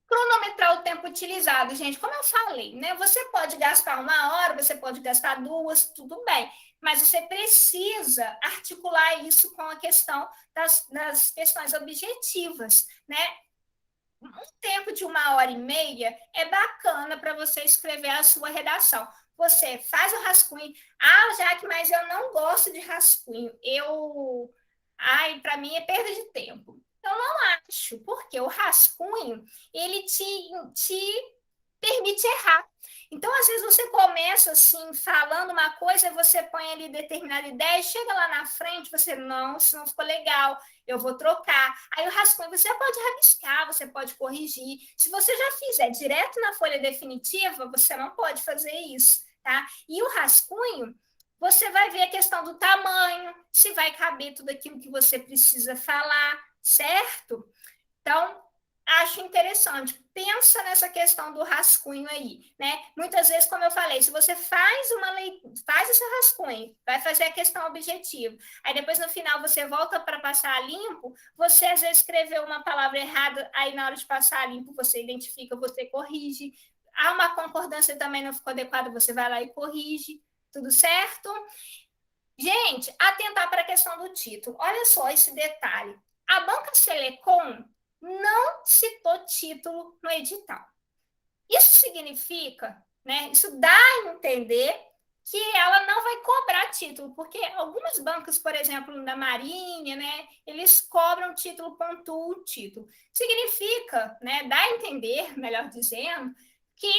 Cronometrar o tempo utilizado, gente, como eu falei, né? Você pode gastar 1 hora, você pode gastar 2, tudo bem, mas você precisa articular isso com a questão das questões objetivas, né? Um tempo de 1 hora e meia é bacana para você escrever a sua redação. Você faz o rascunho. Ah, Jaque, mas eu não gosto de rascunho. Para mim é perda de tempo. Eu não acho, porque o rascunho, ele te permite errar. Então, às vezes, você começa assim, falando uma coisa, você põe ali determinada ideia, chega lá na frente, você, não, isso não ficou legal, eu vou trocar. Aí o rascunho, você pode rabiscar, você pode corrigir. Se você já fizer direto na folha definitiva, você não pode fazer isso, tá? E o rascunho, você vai ver a questão do tamanho, se vai caber tudo aquilo que você precisa falar, certo? Então, acho interessante. Pensa nessa questão do rascunho aí, né? Muitas vezes, como eu falei, se você faz faz esse rascunho, vai fazer a questão objetiva. Aí depois no final você volta para passar a limpo, você às vezes escreveu uma palavra errada, aí na hora de passar a limpo você identifica, você corrige. Há uma concordância também não ficou adequada, você vai lá e corrige. Tudo certo? Gente, atentar para a questão do título. Olha só esse detalhe. A Banca Selecom não citou título no edital. Isso significa, né? Isso dá a entender que ela não vai cobrar título, porque algumas bancas, por exemplo, da Marinha, né, eles cobram título, pontuam o título. Significa, né, dá a entender, melhor dizendo, que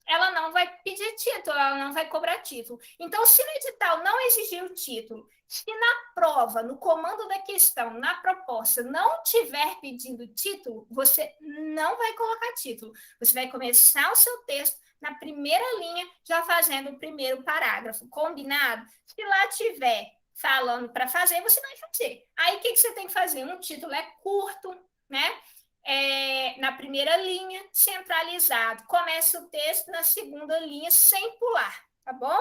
ela não vai pedir título, ela não vai cobrar título. Então, se no edital não exigir o título, se na prova, no comando da questão, na proposta, não tiver pedindo título, você não vai colocar título. Você vai começar o seu texto na primeira linha, já fazendo o primeiro parágrafo, combinado? Se lá tiver falando para fazer, você vai fazer. Aí, o que você tem que fazer? Um título é curto, né? Na primeira linha, centralizado. Começa o texto na segunda linha, sem pular, tá bom?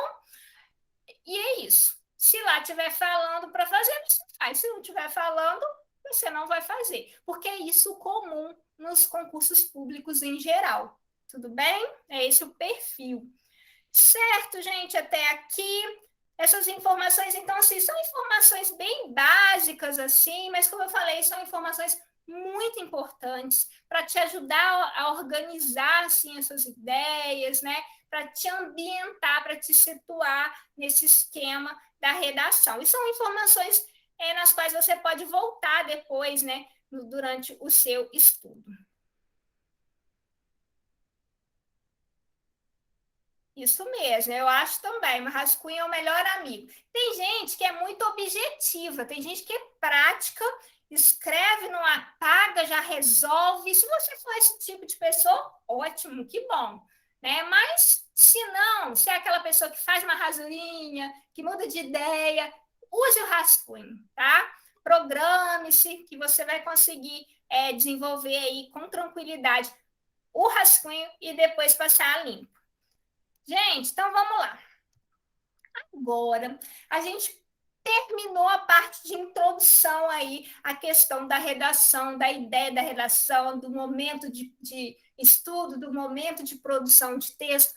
E é isso. Se lá estiver falando para fazer, você faz. Se não estiver falando, você não vai fazer. Porque é isso comum nos concursos públicos em geral. Tudo bem? É esse o perfil. Certo, gente, até aqui. Essas informações, então, assim, são informações bem básicas, assim, mas como eu falei, são informações muito importantes para te ajudar a organizar, assim, as suas ideias, né? Para te ambientar, para te situar nesse esquema da redação. E são informações nas quais você pode voltar depois, né? Durante o seu estudo. Isso mesmo, eu acho também. O rascunho é o melhor amigo. Tem gente que é muito objetiva, tem gente que é prática, escreve, não apaga, já resolve. Se você for esse tipo de pessoa, ótimo, que bom. Né? Mas se não, se é aquela pessoa que faz uma rasurinha, que muda de ideia, use o rascunho, tá? Programe-se que você vai conseguir desenvolver aí com tranquilidade o rascunho e depois passar a limpo. Gente, então vamos lá. Agora, a gente terminou a parte de introdução aí, a questão da redação, da ideia da redação, do momento de estudo, do momento de produção de texto.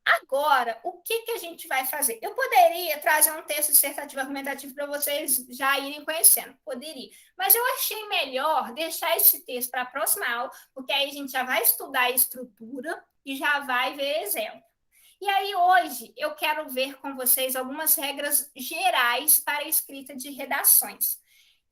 Agora, o que a gente vai fazer? Eu poderia trazer um texto dissertativo argumentativo para vocês já irem conhecendo, poderia. Mas eu achei melhor deixar esse texto para a próxima aula, porque aí a gente já vai estudar a estrutura e já vai ver exemplo. E aí, hoje, eu quero ver com vocês algumas regras gerais para a escrita de redações.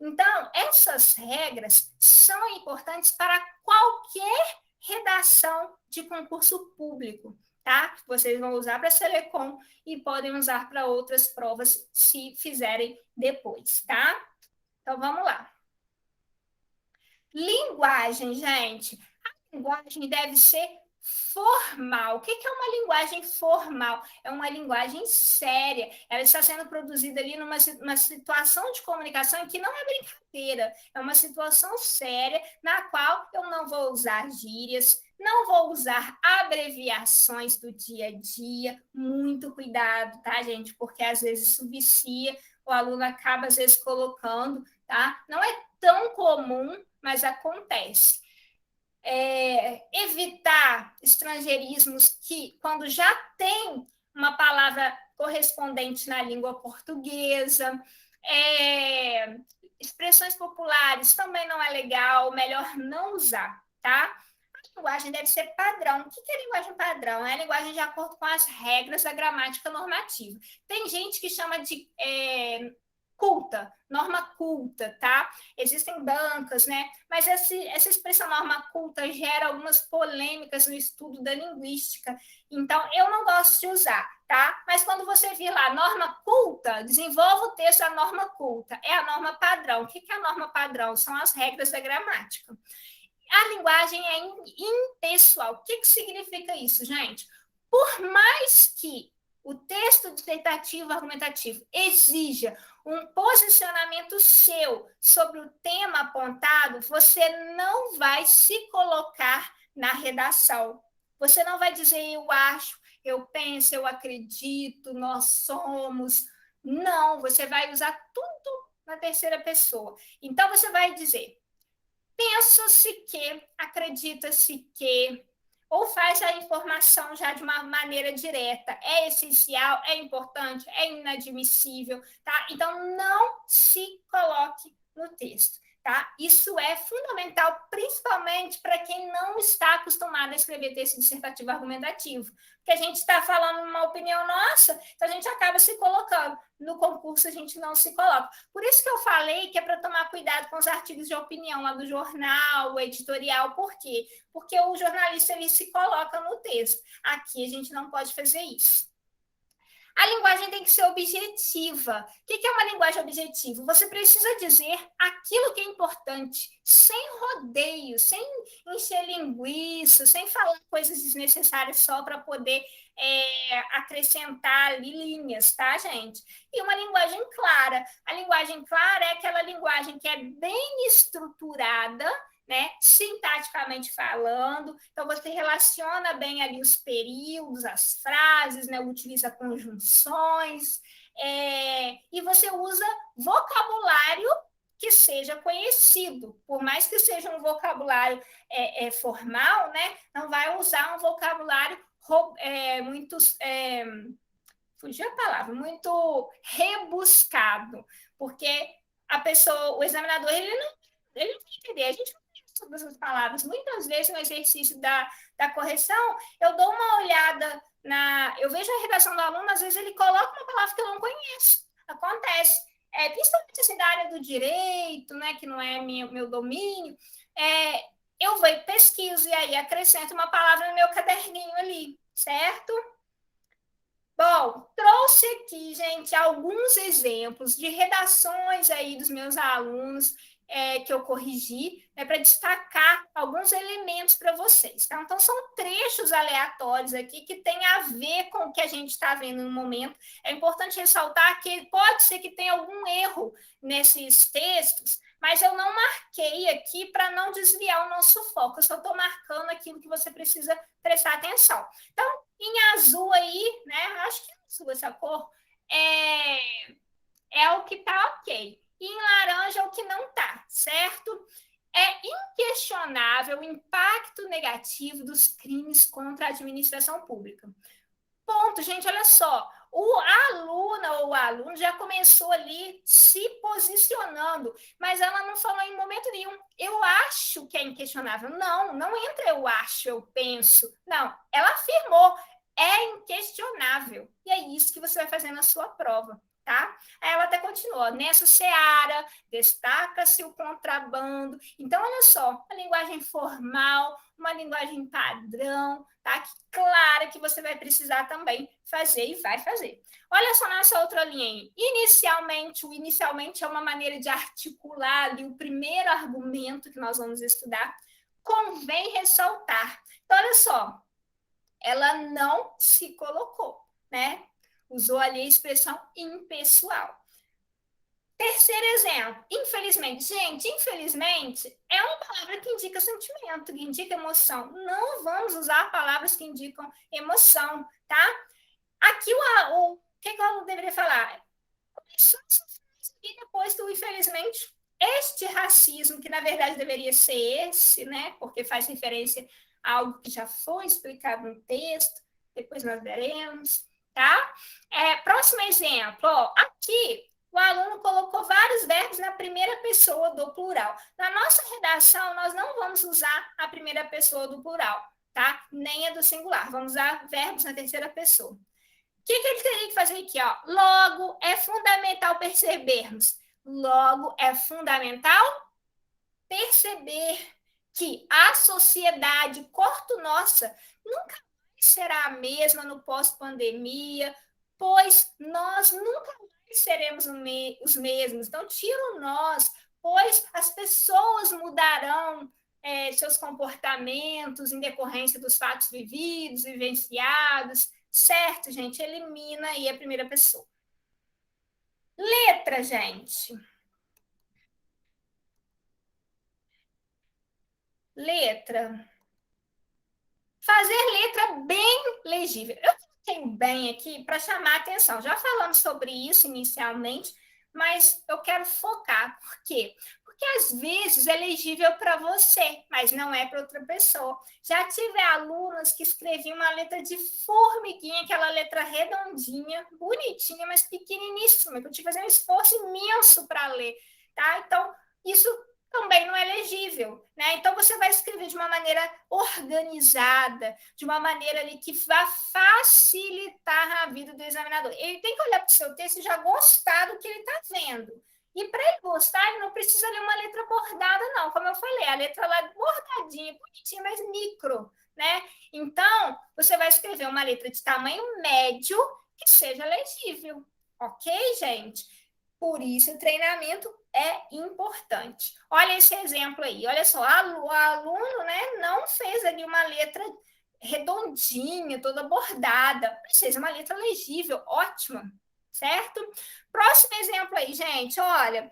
Então, essas regras são importantes para qualquer redação de concurso público, tá? Vocês vão usar para a Selecom e podem usar para outras provas se fizerem depois, tá? Então, vamos lá. Linguagem, gente. A linguagem deve ser formal. O que é uma linguagem formal? É uma linguagem séria. Ela está sendo produzida ali numa situação de comunicação que não é brincadeira. É uma situação séria na qual eu não vou usar gírias, não vou usar abreviações do dia a dia. Muito cuidado, tá, gente? Porque às vezes isso vicia, o aluno acaba às vezes colocando, tá? Não é tão comum, mas acontece. Evitar estrangeirismos que, quando já tem uma palavra correspondente na língua portuguesa, expressões populares também não é legal, melhor não usar, tá? A linguagem deve ser padrão. O que é linguagem padrão? É a linguagem de acordo com as regras da gramática normativa. Tem gente que chama de culta, norma culta, tá? Existem bancas, né? Mas essa expressão norma culta gera algumas polêmicas no estudo da linguística. Então, eu não gosto de usar, tá? Mas quando você vir lá, norma culta, desenvolva o texto da norma culta. É a norma padrão. O que é a norma padrão? São as regras da gramática. A linguagem é impessoal. O que significa isso, gente? Por mais que o texto dissertativo argumentativo exija um posicionamento seu sobre o tema apontado, você não vai se colocar na redação. Você não vai dizer eu acho, eu penso, eu acredito, nós somos. Não, você vai usar tudo na terceira pessoa. Então, você vai dizer pensa-se que, acredita-se que, ou faz a informação já de uma maneira direta. É essencial, é importante, é inadmissível, tá? Então, não se coloque no texto, tá? Isso é fundamental, principalmente para quem não está acostumado a escrever texto dissertativo argumentativo, porque a gente está falando uma opinião nossa, então a gente acaba se colocando. No concurso a gente não se coloca. Por isso que eu falei que é para tomar cuidado com os artigos de opinião lá do jornal, o editorial. Por quê? Porque o jornalista ele se coloca no texto. Aqui a gente não pode fazer isso. A linguagem tem que ser objetiva. O que é uma linguagem objetiva? Você precisa dizer aquilo que é importante, sem rodeio, sem encher linguiça, sem falar coisas desnecessárias só para poder acrescentar ali linhas, tá, gente? E uma linguagem clara. A linguagem clara é aquela linguagem que é bem estruturada, né, sintaticamente falando, então você relaciona bem ali os períodos, as frases, né, utiliza conjunções, e você usa vocabulário que seja conhecido, por mais que seja um vocabulário formal, né, não vai usar um vocabulário muito fugiu a palavra, muito rebuscado, porque a pessoa, o examinador, ele não vai entender. A gente não conhece todas as palavras. Muitas vezes, no exercício da correção, eu dou uma olhada eu vejo a redação do aluno, às vezes ele coloca uma palavra que eu não conheço. Acontece. Principalmente assim, da área do direito, né, que não é meu domínio, eu vou e pesquiso e aí acrescento uma palavra no meu caderninho ali, certo? Bom, trouxe aqui, gente, alguns exemplos de redações aí dos meus alunos que eu corrigi, né, para destacar alguns elementos para vocês. Tá? Então, são trechos aleatórios aqui que tem a ver com o que a gente está vendo no momento. É importante ressaltar que pode ser que tenha algum erro nesses textos, mas eu não marquei aqui para não desviar o nosso foco. Eu só estou marcando aquilo que você precisa prestar atenção. Então, em azul aí, né? Acho que é azul essa cor, é o que está ok. E em laranja é o que não está, certo? É inquestionável o impacto negativo dos crimes contra a administração pública. Ponto, gente, olha só. A aluna ou o aluno já começou ali se posicionando, mas ela não falou em momento nenhum. Eu acho que é inquestionável. Não, não entra eu acho, eu penso. Não, ela afirmou. É inquestionável. E é isso que você vai fazer na sua prova. Tá? Aí ela até continuou, nessa seara, destaca-se o contrabando. Então, olha só, a linguagem formal, uma linguagem padrão, tá? Que, claro que você vai precisar também fazer e vai fazer. Olha só nessa outra linha aí. Inicialmente, o inicialmente é uma maneira de articular ali o primeiro argumento que nós vamos estudar. Convém ressaltar. Então, olha só, ela não se colocou, né? Usou ali a expressão impessoal. Terceiro exemplo, infelizmente. Gente, infelizmente é uma palavra que indica sentimento, que indica emoção. Não vamos usar palavras que indicam emoção, tá? Aqui o que o aluno deveria falar? E depois do infelizmente, este racismo, que na verdade deveria ser esse, né? Porque faz referência a algo que já foi explicado no texto, depois nós veremos, tá? Próximo exemplo, ó, aqui o aluno colocou vários verbos na primeira pessoa do plural. Na nossa redação, nós não vamos usar a primeira pessoa do plural, tá? Nem a do singular. Vamos usar verbos na terceira pessoa. O que ele teria que fazer aqui? Ó? Logo, é fundamental percebermos. Logo, é fundamental perceber que a sociedade nossa nunca mais será a mesma no pós-pandemia, pois nós nunca mais seremos os mesmos. Então, tira o nós, pois as pessoas mudarão seus comportamentos em decorrência dos fatos vividos, vivenciados, certo, gente? Elimina aí a primeira pessoa. Letra, gente. Letra. Fazer letra bem legível. Eu tenho bem aqui para chamar a atenção. Já falamos sobre isso inicialmente, mas eu quero focar. Por quê? Porque às vezes é legível para você, mas não é para outra pessoa. Já tive alunas que escreviam uma letra de formiguinha, aquela letra redondinha, bonitinha, mas pequeniníssima, que eu tive que fazer um esforço imenso para ler. Tá? Então, isso também não é legível, né? Então você vai escrever de uma maneira organizada, de uma maneira ali que vá facilitar a vida do examinador. Ele tem que olhar para o seu texto e já gostar do que ele está vendo. E para ele gostar, ele não precisa ler uma letra bordada, não. Como eu falei, a letra lá bordadinha, bonitinha, mas micro, né? Então, você vai escrever uma letra de tamanho médio que seja legível. Ok, gente? Por isso, o treinamento é importante. Olha esse exemplo aí. Olha só, o aluno, né, não fez ali uma letra redondinha, toda bordada. Precisa uma letra legível, ótima, certo? Próximo exemplo aí, gente. Olha,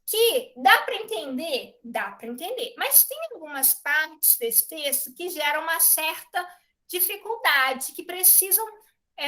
que dá para entender? Dá para entender. Mas tem algumas partes desse texto que geram uma certa dificuldade, que precisam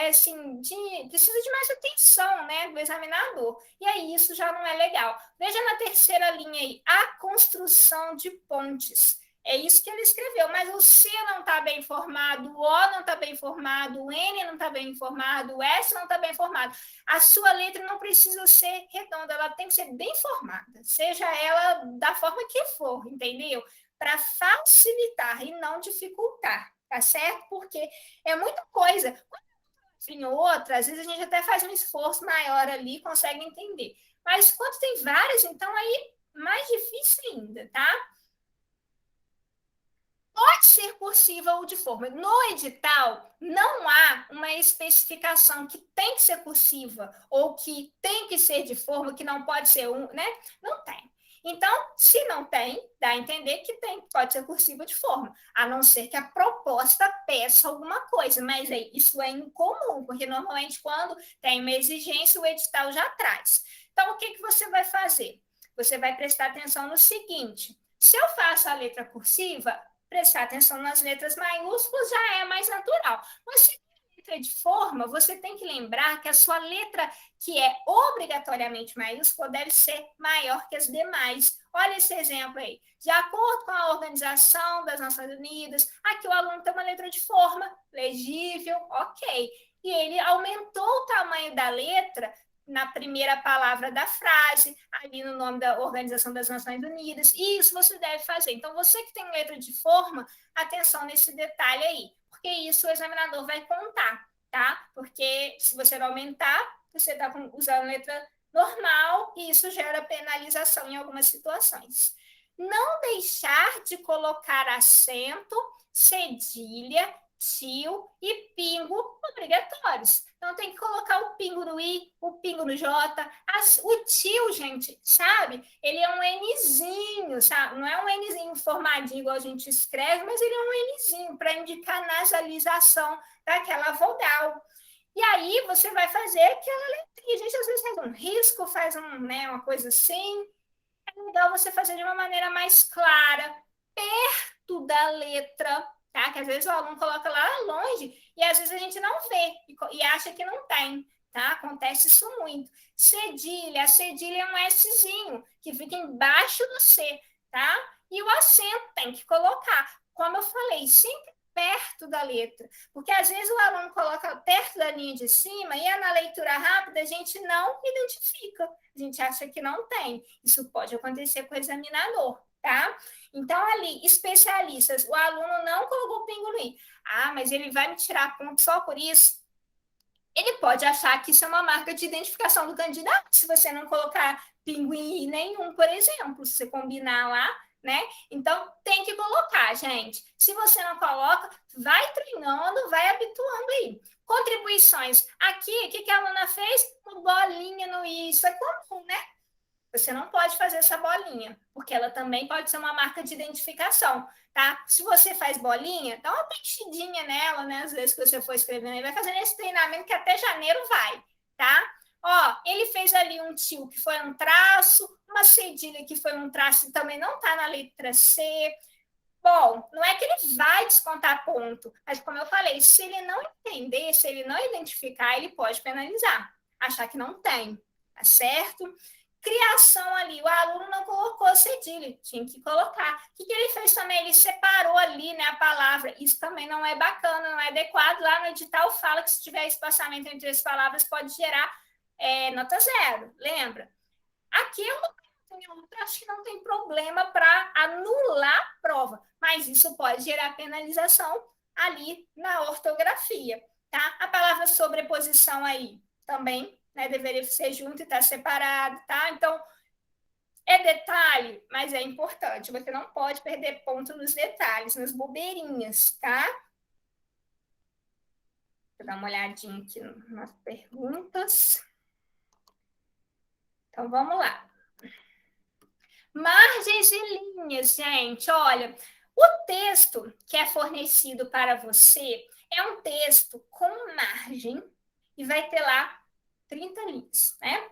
assim, precisa de mais atenção, né, do examinador. E aí isso já não é legal. Veja na terceira linha aí, a construção de pontes. É isso que ele escreveu, mas o C não está bem formado, o O não está bem formado, o N não está bem formado, o S não está bem formado. A sua letra não precisa ser redonda, ela tem que ser bem formada, seja ela da forma que for, entendeu? Para facilitar e não dificultar, tá certo? Porque é muita coisa. Em outra, às vezes a gente até faz um esforço maior ali, consegue entender. Mas quando tem várias, então aí mais difícil ainda, tá? Pode ser cursiva ou de forma. No edital, não há uma especificação que tem que ser cursiva ou que tem que ser de forma, que não pode ser né? Não tem. Então, se não tem, dá a entender que tem, pode ser cursiva de forma, a não ser que a proposta peça alguma coisa, mas isso é incomum, porque normalmente quando tem uma exigência, o edital já traz. Então, o que você vai fazer? Você vai prestar atenção no seguinte: se eu faço a letra cursiva, prestar atenção nas letras maiúsculas já é mais natural. Mas se letra de forma, você tem que lembrar que a sua letra, que é obrigatoriamente maiúscula, deve ser maior que as demais. Olha esse exemplo aí. De acordo com a Organização das Nações Unidas, aqui o aluno tem uma letra de forma legível, ok. E ele aumentou o tamanho da letra na primeira palavra da frase, ali no nome da Organização das Nações Unidas, e isso você deve fazer. Então, você que tem letra de forma, atenção nesse detalhe aí, porque isso o examinador vai contar, tá? Porque se você não aumentar, você está usando letra normal e isso gera penalização em algumas situações. Não deixar de colocar acento, cedilha, tio e pingo obrigatórios. Então tem que colocar o pingo no I, o pingo no J. O tio, gente, sabe? Ele é um Nzinho, sabe? Não é um Nzinho formadinho igual a gente escreve, mas ele é um Nzinho para indicar nasalização daquela vogal. E aí você vai fazer aquela letrinha. A gente às vezes faz um risco, faz uma coisa assim. É legal você fazer de uma maneira mais clara, perto da letra, tá? Que às vezes o aluno coloca lá longe e às vezes a gente não vê e acha que não tem, tá? Acontece isso muito. Cedilha, a cedilha é um Szinho que fica embaixo do C, tá? E o acento tem que colocar. Como eu falei, sempre perto da letra, porque às vezes o aluno coloca perto da linha de cima e na leitura rápida a gente não identifica, a gente acha que não tem. Isso pode acontecer com o examinador, tá? Então, ali, especialistas, o aluno não colocou pingo no i. Ah, mas ele vai me tirar ponto só por isso? Ele pode achar que isso é uma marca de identificação do candidato, se você não colocar pingo em i nenhum, por exemplo, se você combinar lá, né? Então, tem que colocar, gente. Se você não coloca, vai treinando, vai habituando aí. Contribuições. Aqui, o que a aluna fez? Uma bolinha no i. Isso é comum, né? Você não pode fazer essa bolinha, porque ela também pode ser uma marca de identificação, tá? Se você faz bolinha, dá uma preenchidinha nela, né? Às vezes que você for escrevendo, ele vai fazendo esse treinamento que até janeiro vai, tá? Ó, ele fez ali um tio que foi um traço, uma cedilha que foi um traço e também não tá na letra C. Bom, não é que ele vai descontar ponto, mas como eu falei, se ele não entender, se ele não identificar, ele pode penalizar, achar que não tem, tá certo? Criação ali, o aluno não colocou cedilha, tinha que colocar. O que ele fez também? Ele separou ali, né, a palavra. Isso também não é bacana, não é adequado. Lá no edital fala que se tiver espaçamento entre as palavras pode gerar nota zero, lembra? Aqui eu acho que não tem problema para anular a prova, mas isso pode gerar penalização ali na ortografia, tá? A palavra sobreposição aí também, né, deveria ser junto e estar separado, tá? Então, é detalhe, mas é importante. Você não pode perder ponto nos detalhes, nas bobeirinhas, tá? Vou dar uma olhadinha aqui nas perguntas. Então, vamos lá. Margens e linhas, gente. Olha, o texto que é fornecido para você é um texto com margem e vai ter lá 30 linhas, né?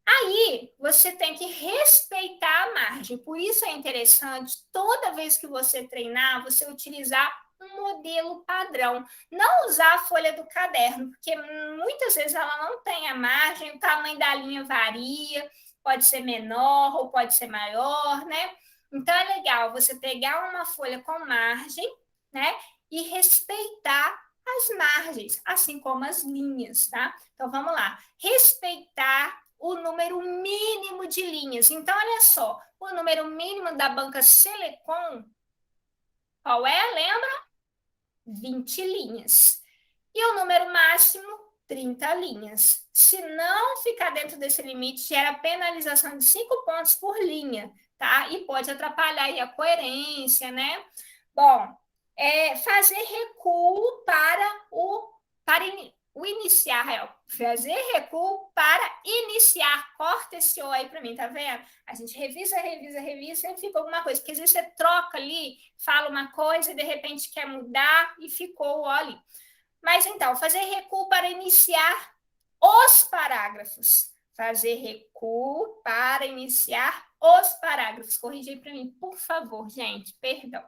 Aí você tem que respeitar a margem. Por isso é interessante, toda vez que você treinar, você utilizar um modelo padrão. Não usar a folha do caderno, porque muitas vezes ela não tem a margem, o tamanho da linha varia, pode ser menor ou pode ser maior, né? Então é legal você pegar uma folha com margem, né? E respeitar as margens, assim como as linhas, tá? Então vamos lá. Respeitar o número mínimo de linhas. Então, olha só, o número mínimo da banca Selecom, qual é? Lembra? 20 linhas. E o número máximo, 30 linhas. Se não ficar dentro desse limite, gera penalização de 5 pontos por linha, tá? E pode atrapalhar aí a coerência, né? Bom, fazer recuo para iniciar, fazer recuo para iniciar. Corta esse O aí para mim, tá vendo? A gente revisa, sempre fica alguma coisa, porque às vezes você troca ali, fala uma coisa e de repente quer mudar e ficou o O ali. Mas então, fazer recuo para iniciar os parágrafos. Fazer recuo para iniciar os parágrafos. Corrige aí para mim, por favor, gente, perdão.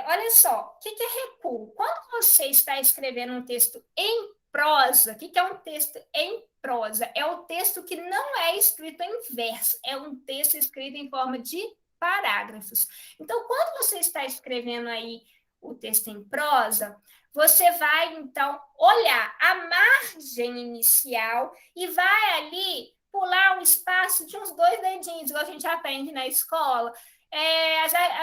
Olha só, o que é recuo? Quando você está escrevendo um texto em prosa, o que é um texto em prosa? É o texto que não é escrito em verso, é um texto escrito em forma de parágrafos. Então, quando você está escrevendo aí o texto em prosa, você vai, então, olhar a margem inicial e vai ali pular um espaço de uns 2 dedinhos, igual a gente aprende na escola.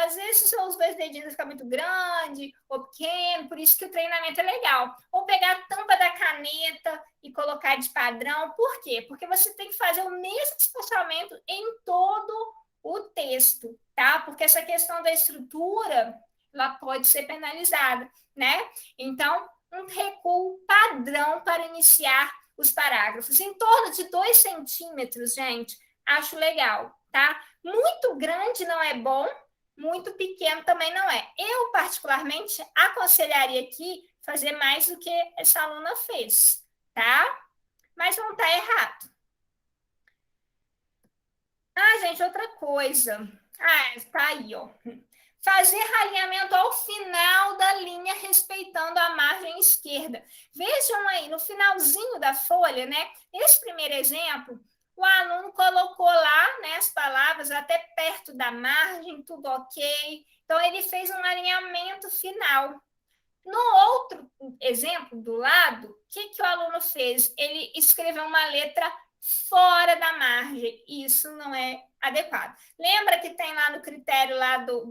Às vezes os 2 dedinhos ficam muito grande ou pequeno, por isso que o treinamento é legal. Ou pegar a tampa da caneta e colocar de padrão. Por quê? Porque você tem que fazer o mesmo espaçamento em todo o texto, tá? Porque essa questão da estrutura, ela pode ser penalizada, né? Então, um recuo padrão para iniciar os parágrafos. Em torno de 2 centímetros, gente, acho legal, tá? Muito grande não é bom, muito pequeno também não é. Eu, particularmente, aconselharia aqui fazer mais do que essa aluna fez, tá? Mas não tá errado. Ah, gente, outra coisa. Tá aí, ó. Fazer alinhamento ao final da linha, respeitando a margem esquerda. Vejam aí, no finalzinho da folha, né? Esse primeiro exemplo, o aluno colocou lá, né, as palavras até perto da margem, tudo ok. Então, ele fez um alinhamento final. No outro exemplo, do lado, o que o aluno fez? Ele escreveu uma letra fora da margem. Isso não é adequado. Lembra que tem lá no critério,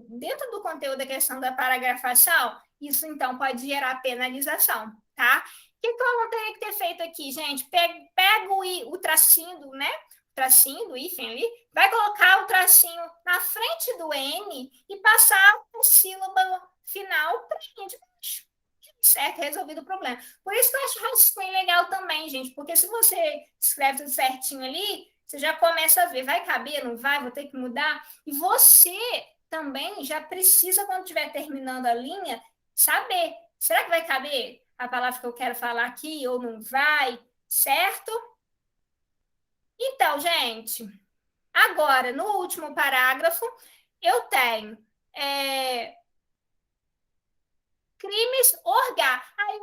dentro do conteúdo da questão da paragrafação? Isso, então, pode gerar penalização, tá? O que o aluno teria que ter feito aqui, gente? Pega o tracinho, né? O tracinho do hífen ali, vai colocar o tracinho na frente do N e passar a sílaba final para a linha de baixo. Certo, resolvido o problema. Por isso que eu acho rascunho legal também, gente, porque se você escreve tudo certinho ali, você já começa a ver, vai caber, não vai, vou ter que mudar. E você também já precisa, quando estiver terminando a linha, saber, será que vai caber a palavra que eu quero falar aqui ou não vai, certo? Então, gente, agora, no último parágrafo, eu tenho crimes orgânicos. Aí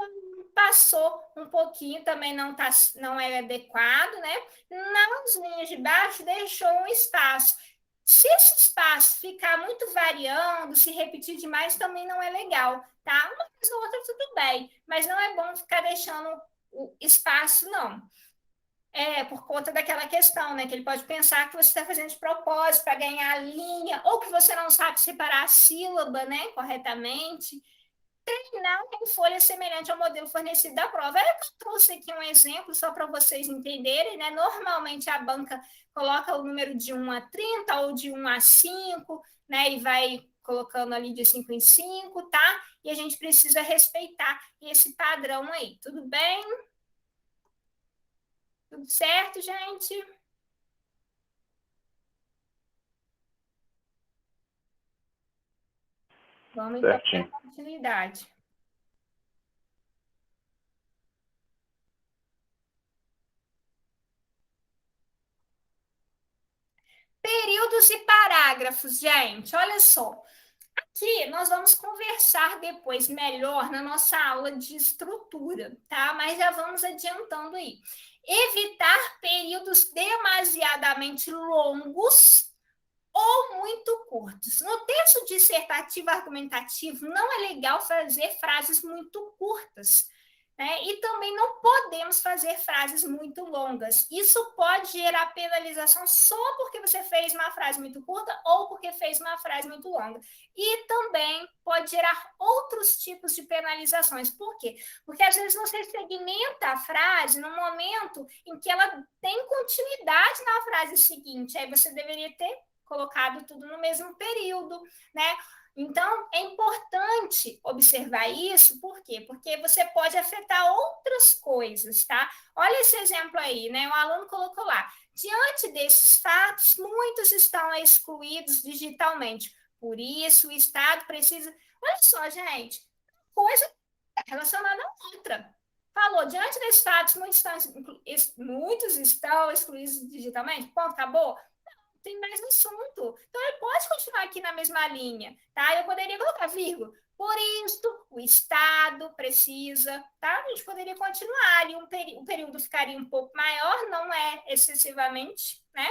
passou um pouquinho, também não é adequado, né? Nas linhas de baixo, deixou um espaço. Se esse espaço ficar muito variando, se repetir demais, também não é legal, tá? Uma coisa ou outra, tudo bem, mas não é bom ficar deixando o espaço, não. Por conta daquela questão, né? Que ele pode pensar que você está fazendo de propósito para ganhar a linha, ou que você não sabe separar a sílaba, né, corretamente. Treinar em folha semelhante ao modelo fornecido da prova. Eu trouxe aqui um exemplo só para vocês entenderem, né? Normalmente a banca coloca o número de 1 a 30 ou de 1 a 5, né? E vai colocando ali de 5 em 5, tá? E a gente precisa respeitar esse padrão aí. Tudo bem? Tudo certo, gente? Vamos então Certinho. dar continuidade. Períodos e parágrafos, gente. Olha só. Aqui nós vamos conversar depois melhor na nossa aula de estrutura, tá? Mas já vamos adiantando aí. Evitar períodos demasiadamente longos ou muito curtos. No texto dissertativo argumentativo, não é legal fazer frases muito curtas. Né? E também não podemos fazer frases muito longas. Isso pode gerar penalização só porque você fez uma frase muito curta ou porque fez uma frase muito longa. E também pode gerar outros tipos de penalizações. Por quê? Porque às vezes você segmenta a frase no momento em que ela tem continuidade na frase seguinte. Aí você deveria ter colocado tudo no mesmo período, né? Então, é importante observar isso, por quê? Porque você pode afetar outras coisas, tá? Olha esse exemplo aí, né? O aluno colocou lá. Diante desses fatos, muitos estão excluídos digitalmente. Por isso, o Estado precisa. Olha só, gente, coisa relacionada a outra. Falou, diante desses fatos, muitos estão excluídos digitalmente. Ponto, acabou? Tem mais assunto. Então, ele pode continuar aqui na mesma linha, tá? Eu poderia colocar vírgula. Por isso, o Estado precisa, tá? A gente poderia continuar ali, o período ficaria um pouco maior, não é excessivamente, né?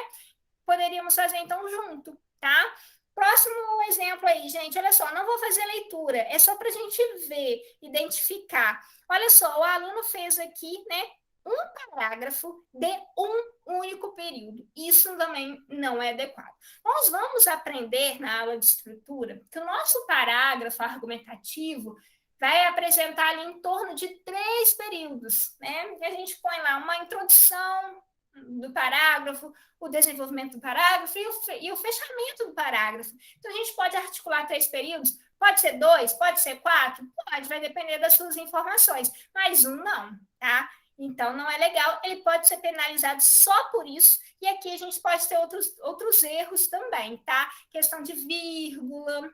Poderíamos fazer, então, junto, tá? Próximo exemplo aí, gente, olha só, não vou fazer leitura, é só para a gente ver, identificar. Olha só, o aluno fez aqui, né, um parágrafo de um único período. Isso também não é adequado. Nós vamos aprender na aula de estrutura que o nosso parágrafo argumentativo vai apresentar ali em torno de 3 períodos, né? E a gente põe lá uma introdução do parágrafo, o desenvolvimento do parágrafo e o fechamento do parágrafo. Então, a gente pode articular 3 períodos, pode ser 2, pode ser 4, pode, vai depender das suas informações, mas um não, tá? Então, não é legal, ele pode ser penalizado só por isso, e aqui a gente pode ter outros erros também, tá? Questão de vírgula.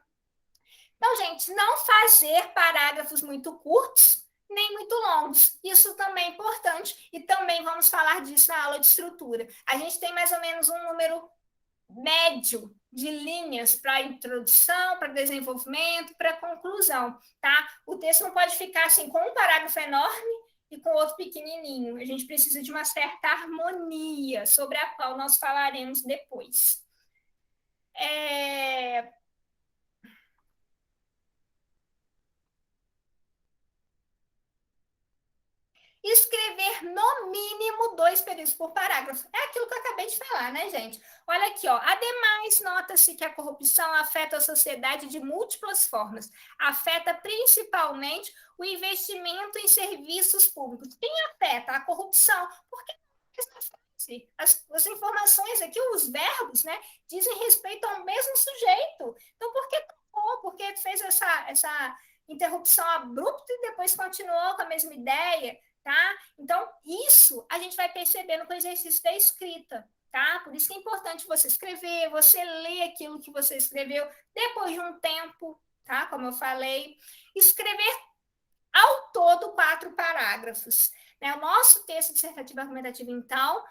Então, gente, não fazer parágrafos muito curtos, nem muito longos. Isso também é importante, e também vamos falar disso na aula de estrutura. A gente tem mais ou menos um número médio de linhas para introdução, para desenvolvimento, para conclusão, tá? O texto não pode ficar assim com um parágrafo enorme e com outro pequenininho. A gente precisa de uma certa harmonia, sobre a qual nós falaremos depois. Escrever no mínimo 2 períodos por parágrafo. É aquilo que eu acabei de falar, né, gente? Olha aqui, ó. Ademais, nota-se que a corrupção afeta a sociedade de múltiplas formas. Afeta principalmente o investimento em serviços públicos. Quem afeta a corrupção? Porque as informações aqui, os verbos, né, dizem respeito ao mesmo sujeito. Então, por que tocou? Por que fez essa interrupção abrupta e depois continuou com a mesma ideia? Tá? Então, isso a gente vai percebendo com o exercício da escrita, tá? Por isso que é importante você escrever, você ler aquilo que você escreveu depois de um tempo, tá? Como eu falei, escrever ao todo 4 parágrafos. Né? O nosso texto dissertativo argumentativo, então,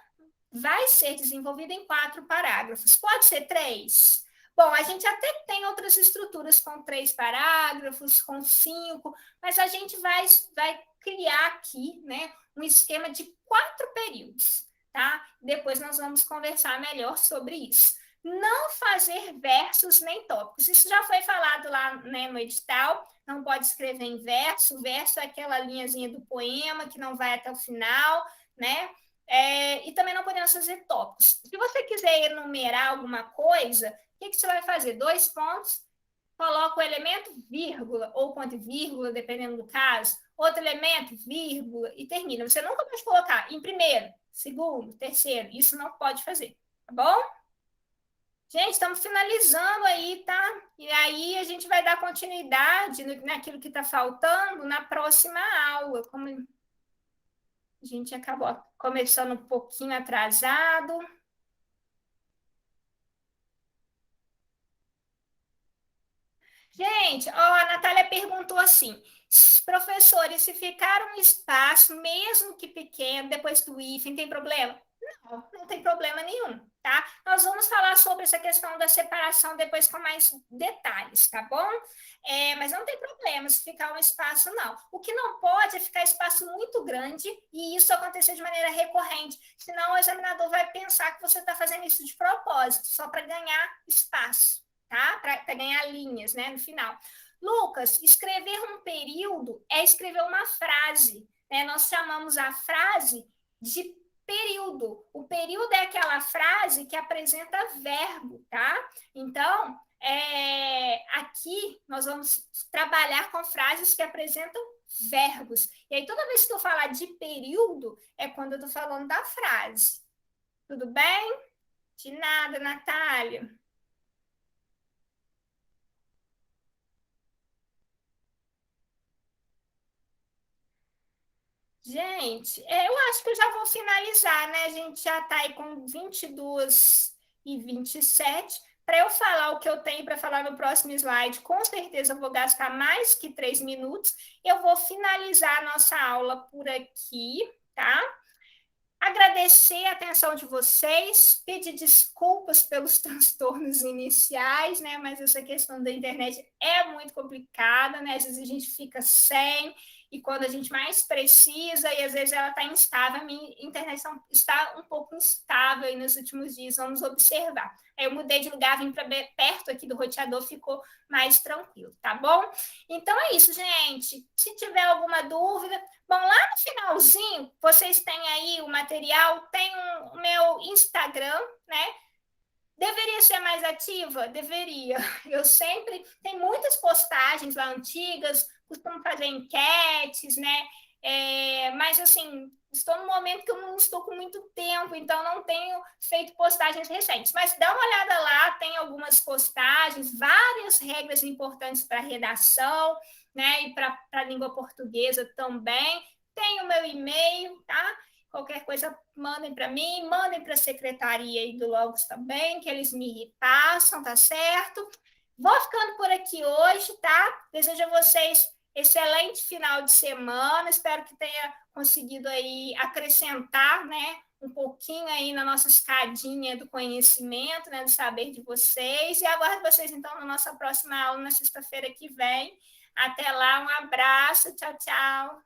vai ser desenvolvido em 4 parágrafos. Pode ser 3? Bom, a gente até tem outras estruturas com 3 parágrafos, com 5, mas a gente vai criar aqui, né, um esquema de 4 períodos, tá? Depois nós vamos conversar melhor sobre isso. Não fazer versos nem tópicos. Isso já foi falado lá, né, no edital. Não pode escrever em verso. Verso é aquela linhazinha do poema que não vai até o final, né? E também não podemos fazer tópicos. Se você quiser enumerar alguma coisa, o que você vai fazer? 2 pontos, coloca o elemento, vírgula, ou ponto e vírgula, dependendo do caso, outro elemento, vírgula, e termina. Você nunca pode colocar em primeiro, segundo, terceiro. Isso não pode fazer, tá bom? Gente, estamos finalizando aí, tá? E aí a gente vai dar continuidade naquilo que está faltando na próxima aula. Como a gente acabou começando um pouquinho atrasado. Gente, ó, a Natália perguntou assim: professores, se ficar um espaço, mesmo que pequeno, depois do hífen, tem problema? Não, não tem problema nenhum, tá? Nós vamos falar sobre essa questão da separação depois com mais detalhes, tá bom? Mas não tem problema se ficar um espaço, não. O que não pode é ficar espaço muito grande e isso acontecer de maneira recorrente, senão o examinador vai pensar que você está fazendo isso de propósito, só para ganhar espaço, tá? Para ganhar linhas, né, no final. Lucas, escrever um período é escrever uma frase, né? Nós chamamos a frase de período. O período é aquela frase que apresenta verbo, tá? Então, aqui nós vamos trabalhar com frases que apresentam verbos. E aí, toda vez que eu falar de período, é quando eu estou falando da frase. Tudo bem? De nada, Natália. Gente, eu acho que eu já vou finalizar, né? A gente já está aí com 22h27. Para eu falar o que eu tenho para falar no próximo slide, com certeza eu vou gastar mais que 3 minutos. Eu vou finalizar a nossa aula por aqui, tá? Agradecer a atenção de vocês, pedir desculpas pelos transtornos iniciais, né? Mas essa questão da internet é muito complicada, né? Às vezes a gente fica sem, e quando a gente mais precisa, e às vezes ela está instável, a minha internet está um pouco instável aí nos últimos dias, vamos observar. Aí eu mudei de lugar, vim para perto aqui do roteador, ficou mais tranquilo, tá bom? Então é isso, gente. Se tiver alguma dúvida, bom, lá no finalzinho, vocês têm aí o material, tem o meu Instagram, né? Deveria ser mais ativa? Deveria. Eu sempre. Tem muitas postagens lá antigas, costumo fazer enquetes, né? Mas, assim, estou num momento que eu não estou com muito tempo, então não tenho feito postagens recentes. Mas dá uma olhada lá, tem algumas postagens, várias regras importantes para redação, né? E para a língua portuguesa também. Tem o meu e-mail, tá? Qualquer coisa, mandem para mim, mandem para a secretaria aí do Logos também, que eles me repassam, tá certo? Vou ficando por aqui hoje, tá? Desejo a vocês excelente final de semana. Espero que tenha conseguido aí acrescentar, né, um pouquinho aí na nossa escadinha do conhecimento, né, do saber de vocês. E aguardo vocês, então, na nossa próxima aula, na sexta-feira que vem. Até lá, um abraço, tchau, tchau.